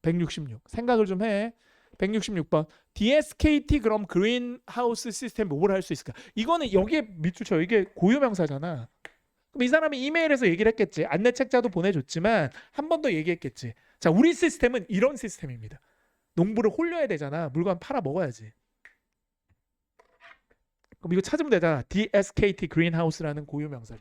166. 생각을 좀 해. 166번. DSKT 그럼 그린하우스 시스템 뭘 할 수 있을까? 이거는 여기에 밑줄 쳐. 이게 고유명사잖아. 그럼 이 사람이 이메일에서 얘기를 했겠지. 안내 책자도 보내줬지만 한 번 더 얘기했겠지. 자, 우리 시스템은 이런 시스템입니다. 농부를 홀려야 되잖아. 물건 팔아 먹어야지. 그럼 이거 찾으면 되잖아. DSKT 그린하우스라는 고유명사.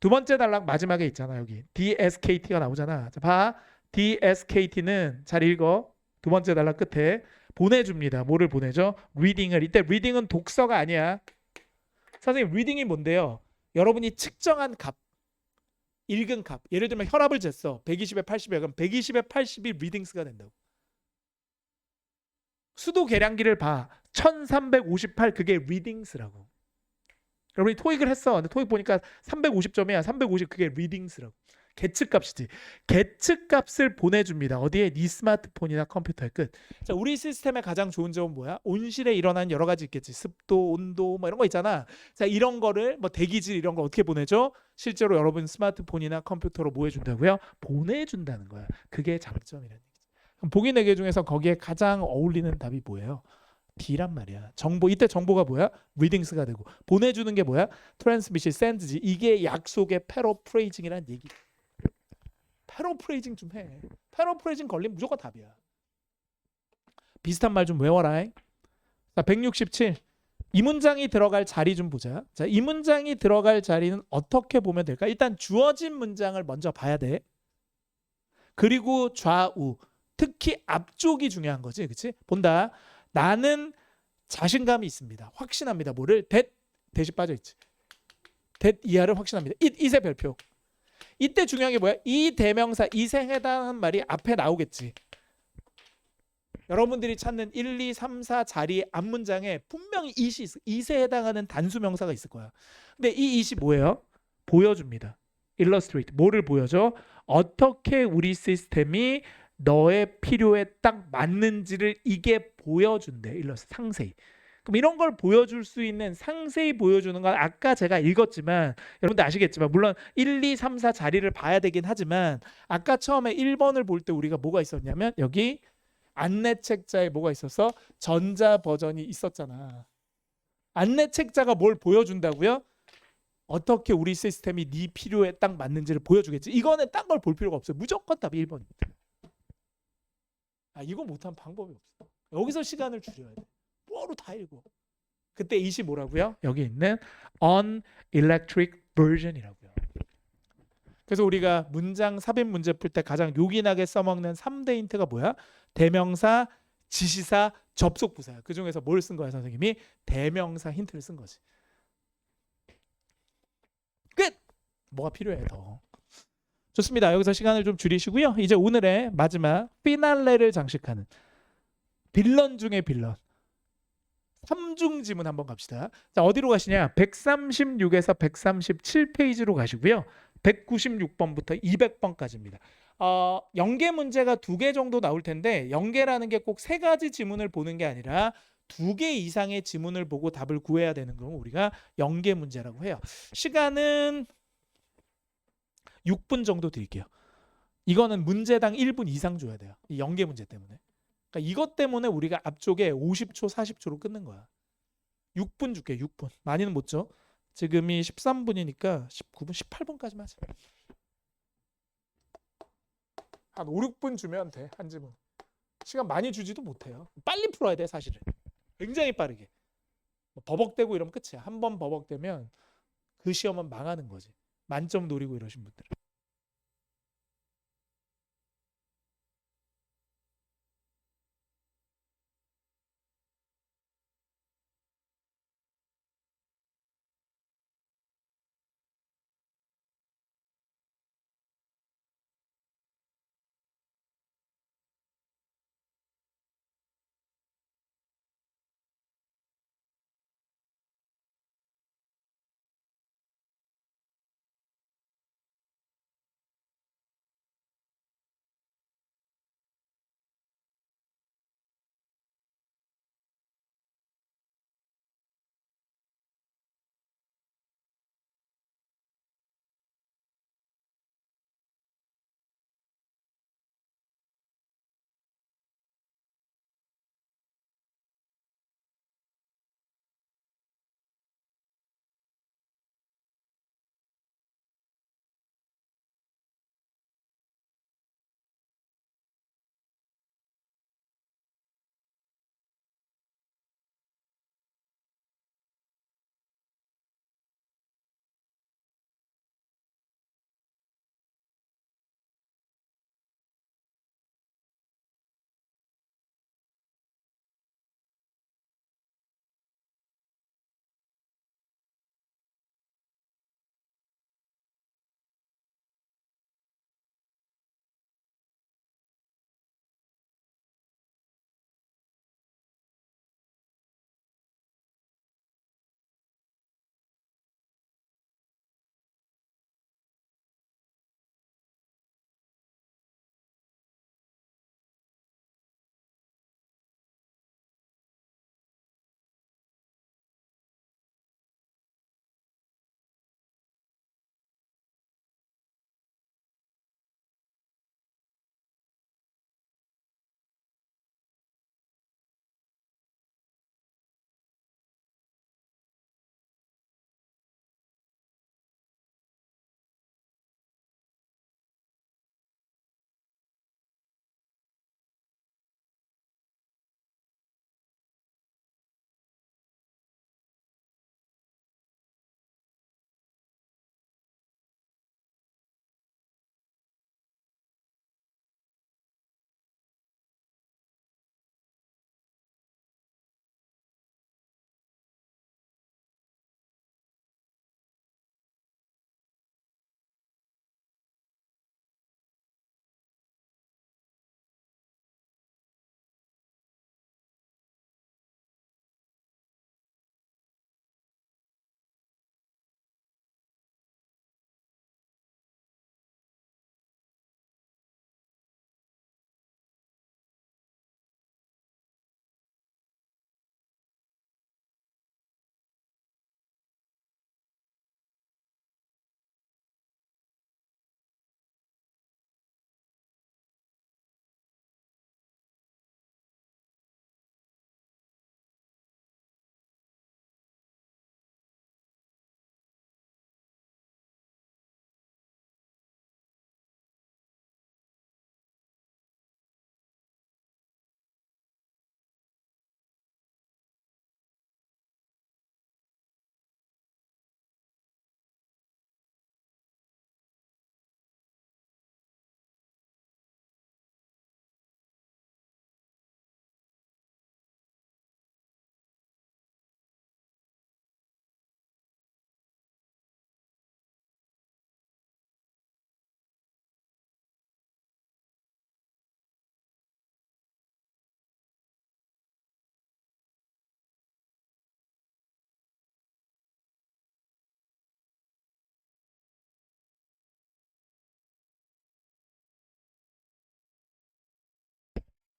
두 번째 단락 마지막에 있잖아. 여기 DSKT가 나오잖아. 자, 봐. DSKT는 잘 읽어. 두 번째 단락 끝에 보내줍니다. 뭐를 보내죠? 리딩을. 이때 리딩은 독서가 아니야. 선생님 리딩이 뭔데요? 여러분이 측정한 값, 읽은 값. 예를 들면 혈압을 쟀어. 120에 80이야. 그럼 120에 80이 리딩스가 된다고. 수도 계량기를 봐. 1358 그게 리딩스라고. 여러분이 토익을 했어. 근데 토익 보니까 350점이야. 350 그게 리딩스라고. 계측값이지. 계측값을 보내줍니다. 어디에? 네 스마트폰이나 컴퓨터에. 끝. 자, 우리 시스템의 가장 좋은 점은 뭐야? 온실에 일어나는 여러 가지 있겠지. 습도, 온도 뭐 이런 거 있잖아. 자, 이런 거를 뭐 대기질 이런 거 어떻게 보내줘? 실제로 여러분 스마트폰이나 컴퓨터로 뭐 해준다고요? 보내준다는 거야. 그게 장점이라는 얘기지. 그럼 보기 4개 중에서 거기에 가장 어울리는 답이 뭐예요? D란 말이야. 정보. 이때 정보가 뭐야? 리딩스가 되고 보내주는 게 뭐야? 트랜스미시 샌드지. 이게 약속의 패러프레이징이라는 얘기. 패러프레이징 좀 해. 패러프레이징 걸리면 무조건 답이야. 비슷한 말 좀 외워라. 자, 167. 이 문장이 들어갈 자리 좀 보자. 자, 이 문장이 들어갈 자리는 어떻게 보면 될까? 일단 주어진 문장을 먼저 봐야 돼. 그리고 좌우. 특히 앞쪽이 중요한 거지. 그치? 본다. 나는 자신감이 있습니다. 확신합니다. 뭐를? 대시 빠져있지. 이하를 확신합니다. it의 별표. 이때 중요한 게 뭐야? 이 대명사 it에 해당하는 말이 앞에 나오겠지. 여러분들이 찾는 1, 2, 3, 4 자리 앞문장에 분명히 it이 있어. it에 해당하는 단수 명사가 있을 거야. 근데 이 it이 뭐예요? 보여줍니다. illustrate. 뭐를 보여줘? 어떻게 우리 시스템이 너의 필요에 딱 맞는지를 이게 보여준대. 상세히. 그럼 이런 걸 보여줄 수 있는 상세히 보여주는 건 아까 제가 읽었지만 여러분들 아시겠지만 물론 1, 2, 3, 4 자리를 봐야 되긴 하지만 아까 처음에 1번을 볼 때 우리가 뭐가 있었냐면 여기 안내책자에 뭐가 있어서 전자 버전이 있었잖아. 안내책자가 뭘 보여준다고요? 어떻게 우리 시스템이 네 필요에 딱 맞는지를 보여주겠지. 이거는 딴 걸 볼 필요가 없어요. 무조건 답이 1번입니다. 아, 이거 못하면 방법이 없어. 여기서 시간을 줄여야 돼. 뭐로 다 읽어. 그때 이시 뭐라고요? 여기 있는 unelectric version이라고요. 그래서 우리가 문장 삽입 문제 풀 때 가장 요긴하게 써먹는 3대 힌트가 뭐야? 대명사, 지시사, 접속부사야. 그 중에서 뭘 쓴 거야, 선생님이? 대명사 힌트를 쓴 거지. 끝! 뭐가 필요해 더. 좋습니다. 여기서 시간을 좀 줄이시고요. 이제 오늘의 마지막 피날레를 장식하는 빌런 중의 빌런. 3중 지문 한번 갑시다. 자, 어디로 가시냐? 136에서 137페이지로 가시고요. 196번부터 200번까지입니다. 연계 문제가 2개 정도 나올 텐데 연계라는 게 꼭 3가지 지문을 보는 게 아니라 2개 이상의 지문을 보고 답을 구해야 되는 거 우리가 연계 문제라고 해요. 시간은 6분 정도 드릴게요. 이거는 문제당 1분 이상 줘야 돼요. 이 연계 문제 때문에. 그러니까 이것 때문에 우리가 앞쪽에 50초, 40초로 끊는 거야. 6분 줄게. 6분. 많이는 못 줘. 지금이 13분이니까 19분, 18분까지만 하자. 한 5, 6분 주면 돼. 한 지문. 시간 많이 주지도 못해요. 빨리 풀어야 돼, 사실은. 굉장히 빠르게. 버벅대고 이러면 끝이야. 한 번 버벅대면 그 시험은 망하는 거지. 만점 노리고 이러신 분들은.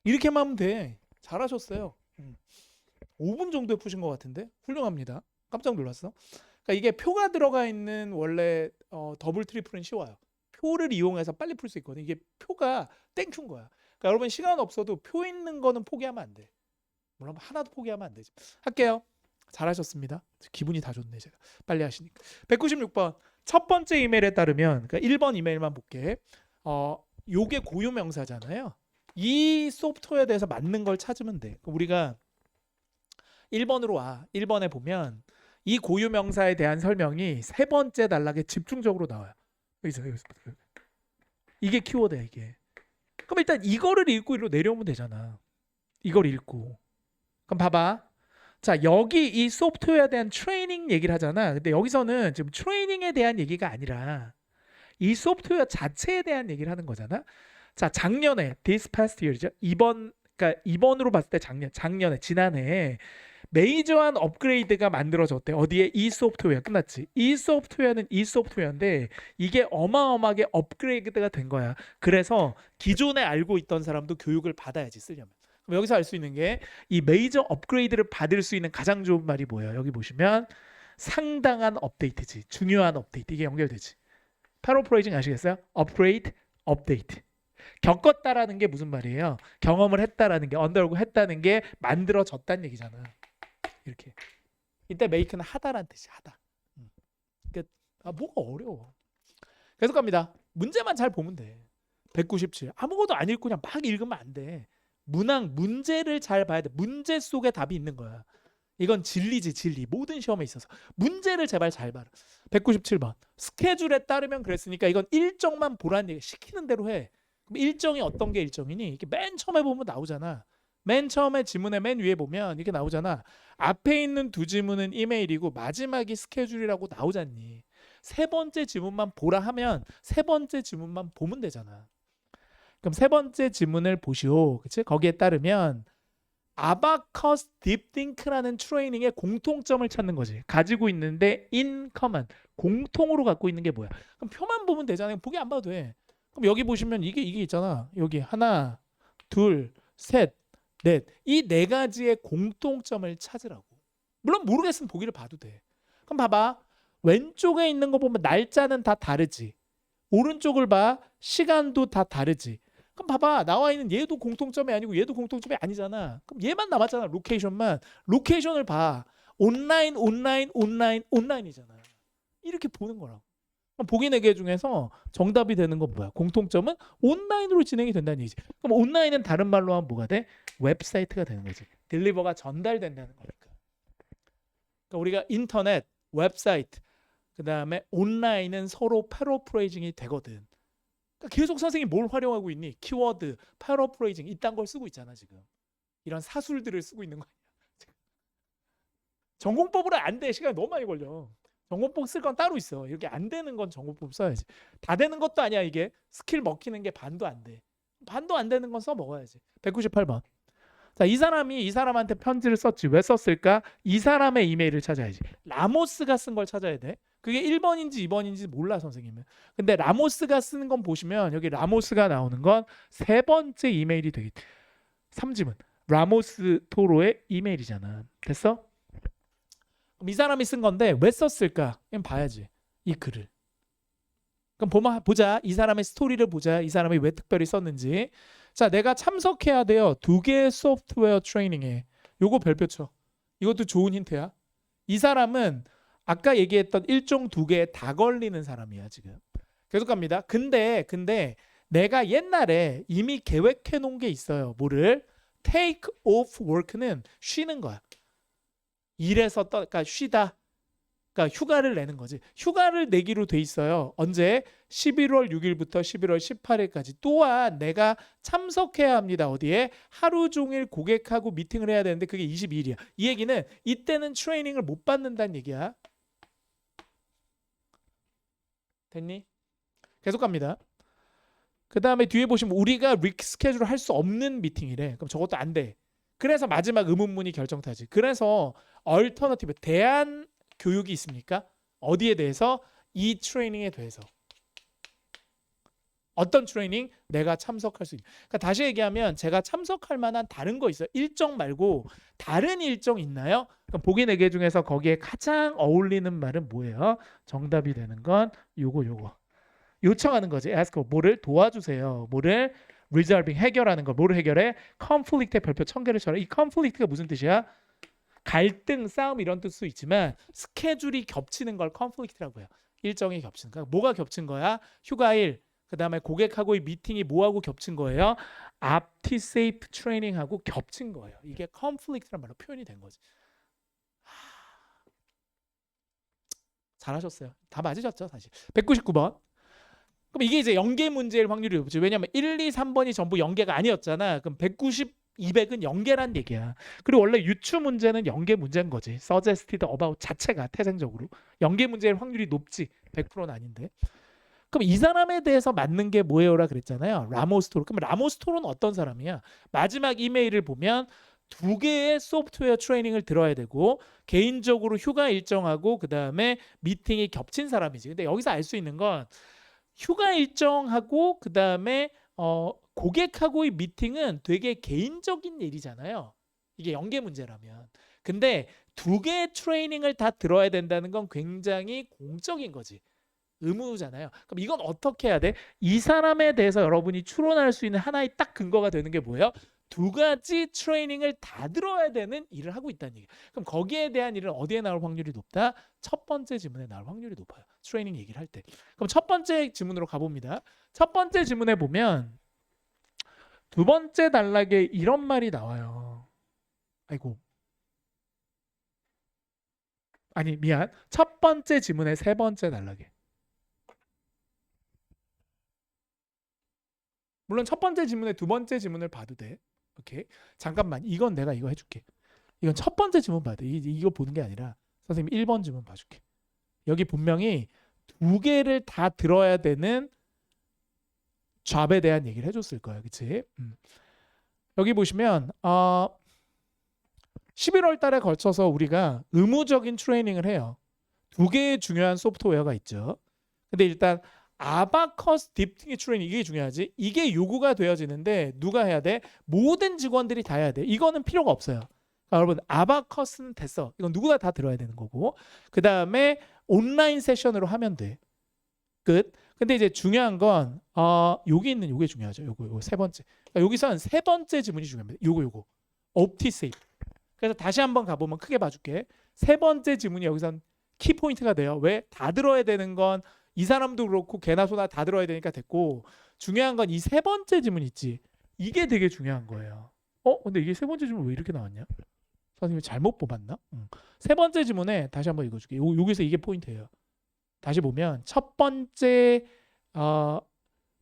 이렇게만 하면 돼. 잘하셨어요. 5분 정도에 푸신 것 같은데 훌륭합니다. 깜짝 놀랐어. 그러니까 이게 표가 들어가 있는 원래 더블 트리플은 쉬워요. 표를 이용해서 빨리 풀 수 있거든. 이게 표가 땡큐인 거야. 그러니까 여러분 시간 없어도 표 있는 거는 포기하면 안 돼. 물론 하나도 포기하면 안 되지. 할게요. 잘하셨습니다. 기분이 다 좋네 제가. 빨리 하시니까. 196번. 첫 번째 이메일에 따르면 그러니까 1번 이메일만 볼게. 요게 고유 명사잖아요. 이 소프트웨어에 대해서 맞는 걸 찾으면 돼. 우리가 1번으로 와. 1번에 보면 이 고유 명사에 대한 설명이 세 번째 단락에 집중적으로 나와요. 여기서. 이게 키워드야 이게. 그럼 일단 이거를 읽고 이리로 내려오면 되잖아. 이걸 읽고. 그럼 봐봐. 자, 여기 이 소프트웨어에 대한 트레이닝 얘기를 하잖아. 근데 여기서는 지금 트레이닝에 대한 얘기가 아니라 이 소프트웨어 자체에 대한 얘기를 하는 거잖아. 자, 작년에 this past year죠. 그러니까 이번으로 봤을 때 작년에 지난해 메이저한 업그레이드가 만들어졌대. 어디에? 이 소프트웨어. 끝났지. 이 소프트웨어는 이 소프트웨어인데 이게 어마어마하게 업그레이드가 된 거야. 그래서 기존에 알고 있던 사람도 교육을 받아야지 쓰려면. 그럼 여기서 알 수 있는 게 이 메이저 업그레이드를 받을 수 있는 가장 좋은 말이 뭐예요? 여기 보시면 상당한 업데이트지. 중요한 업데이트. 이게 연결되지. 패러프레이징 아시겠어요? 업그레이드, 업데이트. 겪었다라는 게 무슨 말이에요? 경험을 했다라는 게 언더고 했다는 게 만들어졌다는 얘기잖아. 이렇게. 이때 make는 하다라는 뜻이 하다. 그러니까 뭐가 어려워. 계속 갑니다. 문제만 잘 보면 돼. 197. 아무것도 안 읽고 그냥 막 읽으면 안 돼. 문제를 잘 봐야 돼. 문제 속에 답이 있는 거야. 이건 진리지 진리. 모든 시험에 있어서 문제를 제발 잘 봐라. 197번. 스케줄에 따르면 그랬으니까 이건 일정만 보라는 얘기. 시키는 대로 해. 그럼 일정이 어떤 게 일정이니? 이게 맨 처음에 보면 나오잖아. 맨 처음에 지문의 맨 위에 보면 이렇게 나오잖아. 앞에 있는 두 지문은 이메일이고 마지막이 스케줄이라고 나오잖니. 세 번째 지문만 보라 하면 세 번째 지문만 보면 되잖아. 그럼 세 번째 지문을 보시오. 그치? 거기에 따르면 아바커스 딥띵크라는 트레이닝의 공통점을 찾는 거지. 가지고 있는데 in common. 공통으로 갖고 있는 게 뭐야? 그럼 표만 보면 되잖아요. 보기 안 봐도 돼. 그럼 여기 보시면 이게 있잖아. 여기 하나, 둘, 셋, 넷. 이 네 가지의 공통점을 찾으라고. 물론 모르겠으면 보기를 봐도 돼. 그럼 봐봐. 왼쪽에 있는 거 보면 날짜는 다 다르지. 오른쪽을 봐. 시간도 다 다르지. 그럼 봐봐. 나와 있는 얘도 공통점이 아니고 얘도 공통점이 아니잖아. 그럼 얘만 남았잖아. 로케이션만. 로케이션을 봐. 온라인, 온라인, 온라인, 온라인이잖아. 이렇게 보는 거라고. 그럼 보기 4개 중에서 정답이 되는 건 뭐야? 공통점은 온라인으로 진행이 된다는 얘기지. 그럼 온라인은 다른 말로 하면 뭐가 돼? 웹사이트가 되는 거지. 딜리버가 전달된다는 거니까. 그러니까 우리가 인터넷, 웹사이트, 그 다음에 온라인은 서로 패러프레이징이 되거든. 그러니까 계속 선생님이 뭘 활용하고 있니? 키워드, 패러프레이징 이딴 걸 쓰고 있잖아 지금. 이런 사술들을 쓰고 있는 거야. 전공법으로 안 돼. 시간이 너무 많이 걸려. 전공법 쓸 건 따로 있어. 이렇게 안 되는 건 전공법 써야지. 다 되는 것도 아니야 이게. 스킬 먹히는 게 반도 안 돼. 반도 안 되는 건 써 먹어야지. 198번. 자, 이 사람이 이 사람한테 편지를 썼지. 왜 썼을까? 이 사람의 이메일을 찾아야지. 라모스가 쓴 걸 찾아야 돼. 그게 1번인지 2번인지 몰라 선생님은. 근데 라모스가 쓰는 건 보시면 여기 라모스가 나오는 건 세 번째 이메일이 되겠지. 3지문. 라모스 토로의 이메일이잖아. 됐어? 그럼 이 사람이 쓴 건데 왜 썼을까? 그냥 봐야지. 이 글을. 그럼 보자. 이 사람의 스토리를 보자. 이 사람이 왜 특별히 썼는지. 자, 내가 참석해야 돼요. 2개의 소프트웨어 트레이닝에. 요거 별표 쳐. 이것도 좋은 힌트야. 이 사람은 아까 얘기했던 1종 2개에 다 걸리는 사람이야 지금. 계속 갑니다. 근데 내가 옛날에 이미 계획해 놓은 게 있어요. 뭐를? take off work는 쉬는 거야. 일에서 그러니까 쉬다. 그러니까 휴가를 내는 거지. 휴가를 내기로 돼 있어요. 언제? 11월 6일부터 11월 18일까지. 또한 내가 참석해야 합니다. 어디에? 하루 종일 고객하고 미팅을 해야 되는데 그게 22일이야. 이 얘기는 이때는 트레이닝을 못 받는다는 얘기야. 됐니? 계속 갑니다. 그 다음에 뒤에 보시면 우리가 리스케줄을 할 수 없는 미팅이래. 그럼 저것도 안 돼. 그래서 마지막 의문문이 결정타지. 그래서 얼터너티브 대안 교육이 있습니까? 어디에 대해서? 이 트레이닝에 대해서. 어떤 트레이닝? 내가 참석할 수 있는. 그러니까 다시 얘기하면 제가 참석할 만한 다른 거 있어요. 일정 말고 다른 일정 있나요? 그럼 보기 4개 중에서 거기에 가장 어울리는 말은 뭐예요? 정답이 되는 건 요거. 요청하는 거지. ask 뭐를 도와주세요. 뭐를 resolving 해결하는 거. 뭐를 해결해? conflict의 별표 1000개를 쳐라. 이 conflict가 무슨 뜻이야? 갈등, 싸움 이런 뜻도 있지만 스케줄이 겹치는 걸 conflict라고 해요. 일정이 겹치는 거. 뭐가 겹친 거야? 휴가일. 그다음에 고객하고의 미팅이 뭐하고 겹친 거예요? 앞티 세이프 트레이닝하고 겹친 거예요. 이게 conflict란 말로 표현이 된 거지. 잘하셨어요. 다 맞으셨죠, 사실. 199번. 그럼 이게 이제 연계 문제일 확률이 높지. 왜냐면 1, 2, 3번이 전부 연계가 아니었잖아. 그럼 190, 200은 연계란 얘기야. 그리고 원래 유추 문제는 연계 문제인 거지. suggested about 자체가 태생적으로. 연계 문제일 확률이 높지. 100%는 아닌데. 그럼 이 사람에 대해서 맞는 게 뭐예요라 그랬잖아요. 라모스토로. 그럼 라모스토로는 어떤 사람이야? 마지막 이메일을 보면 2개의 소프트웨어 트레이닝을 들어야 되고 개인적으로 휴가 일정하고 그다음에 미팅이 겹친 사람이지. 근데 여기서 알 수 있는 건 휴가 일정하고 그다음에 고객하고의 미팅은 되게 개인적인 일이잖아요. 이게 연계 문제라면. 근데 2개의 트레이닝을 다 들어야 된다는 건 굉장히 공적인 거지. 의무잖아요. 그럼 이건 어떻게 해야 돼? 이 사람에 대해서 여러분이 추론할 수 있는 하나의 딱 근거가 되는 게 뭐예요? 2가지 트레이닝을 다 들어야 되는 일을 하고 있다는 얘기예요. 그럼 거기에 대한 일은 어디에 나올 확률이 높다? 첫 번째 지문에 나올 확률이 높아요. 트레이닝 얘기를 할 때. 그럼 첫 번째 지문으로 가봅니다. 첫 번째 지문에 보면 두 번째 단락에 이런 말이 나와요. 아이고. 아니 미안. 첫 번째 지문의 세 번째 단락에. 물론 첫 번째 지문에 두 번째 지문을 봐도 돼. 오케이. 잠깐만. 이건 내가 이거 해줄게. 이건 첫 번째 지문 봐야 돼. 이거 보는 게 아니라 선생님 1번 지문 봐줄게. 여기 분명히 2개를 다 들어야 되는 잡에 대한 얘기를 해줬을 거야. 그치? 여기 보시면 11월 달에 걸쳐서 우리가 의무적인 트레이닝을 해요. 2개의 중요한 소프트웨어가 있죠. 근데 일단 아바커스 딥팅 트레이닝 이게 중요하지. 이게 요구가 되어지는데 누가 해야 돼? 모든 직원들이 다 해야 돼. 이거는 필요가 없어요. 그러니까 여러분 아바커스는 됐어. 이건 누구나 다 들어야 되는 거고. 그 다음에 온라인 세션으로 하면 돼. 끝. 근데 이제 중요한 건 여기 있는 요게 중요하죠. 요거 세 번째. 그러니까 여기서는 세 번째 지문이 중요합니다. 요거 옵티세이프. 그래서 다시 한번 가보면 크게 봐줄게. 세 번째 지문이 여기선 키포인트가 돼요. 왜? 다 들어야 되는 건 이 사람도 그렇고 개나 소나 다 들어야 되니까 됐고 중요한 건 이 세 번째 지문 있지. 이게 되게 중요한 거예요. 근데 이게 세 번째 지문 왜 이렇게 나왔냐? 선생님이 잘못 뽑았나? 세 번째 지문에 다시 한번 읽어줄게. 여기서 이게 포인트예요. 다시 보면 첫 번째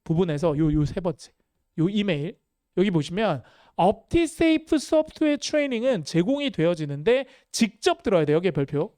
부분에서 요 세 번째 요 이메일 여기 보시면 업티세이프 소프트웨어 트레이닝은 제공이 되어지는데 직접 들어야 돼요. 여기 별표.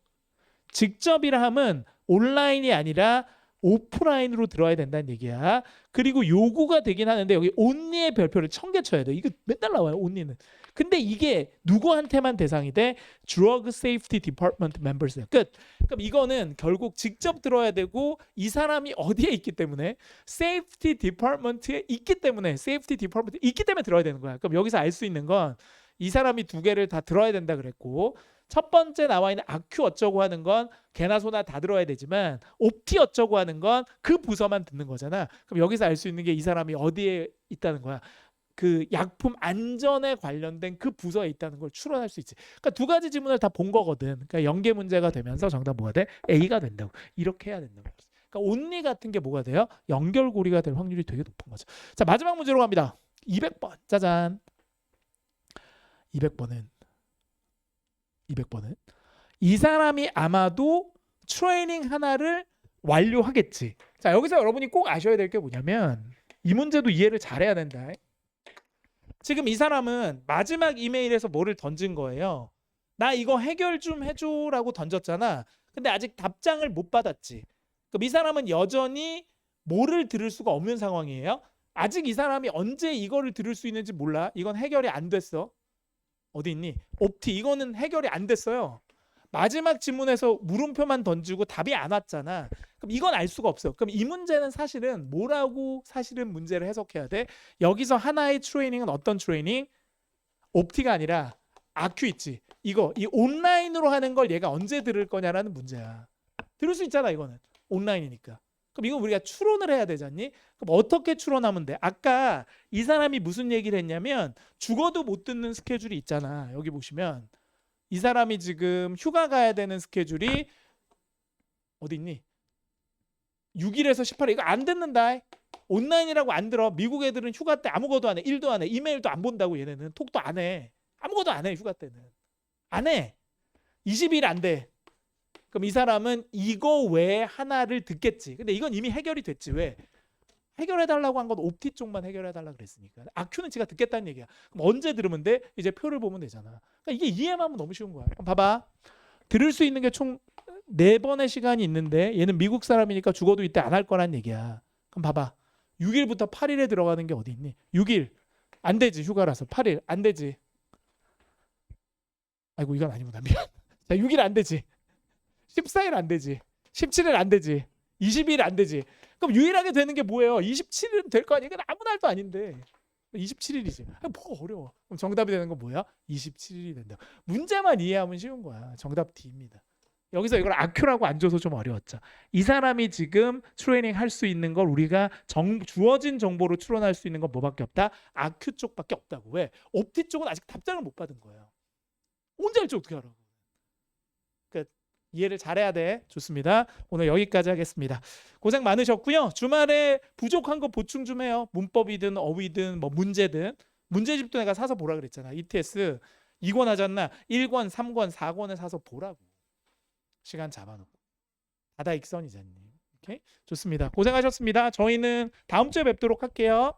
직접이라 함은 온라인이 아니라 오프라인으로 들어야 된다는 얘기야. 그리고 요구가 되긴 하는데 여기 only의 별표를 1000개 쳐야 돼. 이거 맨날 나와요. only는. 근데 이게 누구한테만 대상이 돼? Drug Safety Department members. 끝. 그럼 이거는 결국 직접 들어야 되고 이 사람이 어디에 있기 때문에 Safety Department에 있기 때문에 Safety Department에 있기 때문에 들어야 되는 거야. 그럼 여기서 알 수 있는 건 이 사람이 2개를 다 들어야 된다 그랬고 첫 번째 나와 있는 아큐 어쩌고 하는 건 개나 소나 다 들어야 되지만 옵티 어쩌고 하는 건 그 부서만 듣는 거잖아. 그럼 여기서 알 수 있는 게 이 사람이 어디에 있다는 거야. 그 약품 안전에 관련된 그 부서에 있다는 걸 추론할 수 있지. 그러니까 2가지 지문을 다 본 거거든. 그러니까 연계 문제가 되면서 정답 뭐가 돼? A가 된다고. 이렇게 해야 된다고. 그러니까 온리 같은 게 뭐가 돼요? 연결고리가 될 확률이 되게 높은 거죠. 자, 마지막 문제로 갑니다. 200번. 짜잔. 200번은 이 사람이 아마도 트레이닝 하나를 완료하겠지. 자, 여기서 여러분이 꼭 아셔야 될 게 뭐냐면 이 문제도 이해를 잘해야 된다. 지금 이 사람은 마지막 이메일에서 뭐를 던진 거예요. 나 이거 해결 좀 해줘라고 던졌잖아. 근데 아직 답장을 못 받았지. 그럼 이 사람은 여전히 뭐를 들을 수가 없는 상황이에요. 아직 이 사람이 언제 이거를 들을 수 있는지 몰라. 이건 해결이 안 됐어. 어디 있니? 옵티 이거는 해결이 안 됐어요. 마지막 지문에서 물음표만 던지고 답이 안 왔잖아. 그럼 이건 알 수가 없어. 그럼 이 문제는 사실은 뭐라고 사실은 문제를 해석해야 돼? 여기서 하나의 트레이닝은 어떤 트레이닝? 옵티가 아니라 아큐 있지. 이거 이 온라인으로 하는 걸 얘가 언제 들을 거냐라는 문제야. 들을 수 있잖아 이거는. 온라인이니까. 그럼 이거 우리가 추론을 해야 되잖니? 그럼 어떻게 추론하면 돼? 아까 이 사람이 무슨 얘기를 했냐면 죽어도 못 듣는 스케줄이 있잖아. 여기 보시면 이 사람이 지금 휴가 가야 되는 스케줄이 어디 있니? 6일에서 18일 이거 안 듣는다. 온라인이라고 안 들어. 미국 애들은 휴가 때 아무것도 안 해. 일도 안 해. 이메일도 안 본다고 얘네는. 톡도 안 해. 아무것도 안 해. 휴가 때는. 안 해. 20일 안 돼. 그럼 이 사람은 이거 외에 하나를 듣겠지. 근데 이건 이미 해결이 됐지. 왜? 해결해달라고 한 건 옵티 쪽만 해결해달라 그랬으니까. 아큐는 지가 듣겠다는 얘기야. 그럼 언제 들으면 돼? 이제 표를 보면 되잖아. 그러니까 이게 이해만 하면 너무 쉬운 거야. 그럼 봐봐. 들을 수 있는 게 총 4번의 시간이 있는데 얘는 미국 사람이니까 죽어도 이때 안 할 거란 얘기야. 그럼 봐봐. 6일부터 8일에 들어가는 게 어디 있니? 6일. 안 되지. 휴가라서. 8일. 안 되지. 아이고 이건 아니구나. 미안. 자, 6일 안 되지. 14일 안 되지. 17일 안 되지. 20일 안 되지. 그럼 유일하게 되는 게 뭐예요? 27일은 될 거 아니야? 이건 아무 날도 아닌데. 27일이지. 뭐가 어려워. 그럼 정답이 되는 건 뭐야? 27일이 된다. 문제만 이해하면 쉬운 거야. 정답 D입니다. 여기서 이걸 아큐라고 안 줘서 좀 어려웠죠. 이 사람이 지금 트레이닝 할 수 있는 걸 우리가 주어진 정보로 추론할 수 있는 건 뭐밖에 없다? 아큐 쪽밖에 없다고. 왜? 옵티 쪽은 아직 답장을 못 받은 거예요. 언제 할지 어떻게 알아? 그러니까 이해를 잘해야 돼. 좋습니다. 오늘 여기까지 하겠습니다. 고생 많으셨고요. 주말에 부족한 거 보충 좀 해요. 문법이든 어휘든 뭐 문제든. 문제집도 내가 사서 보라 그랬잖아. ETS 2권 하지 않나? 1권, 3권, 4권을 사서 보라고. 시간 잡아놓고. 다다익선이잖니. 오케이? 좋습니다. 고생하셨습니다. 저희는 다음 주에 뵙도록 할게요.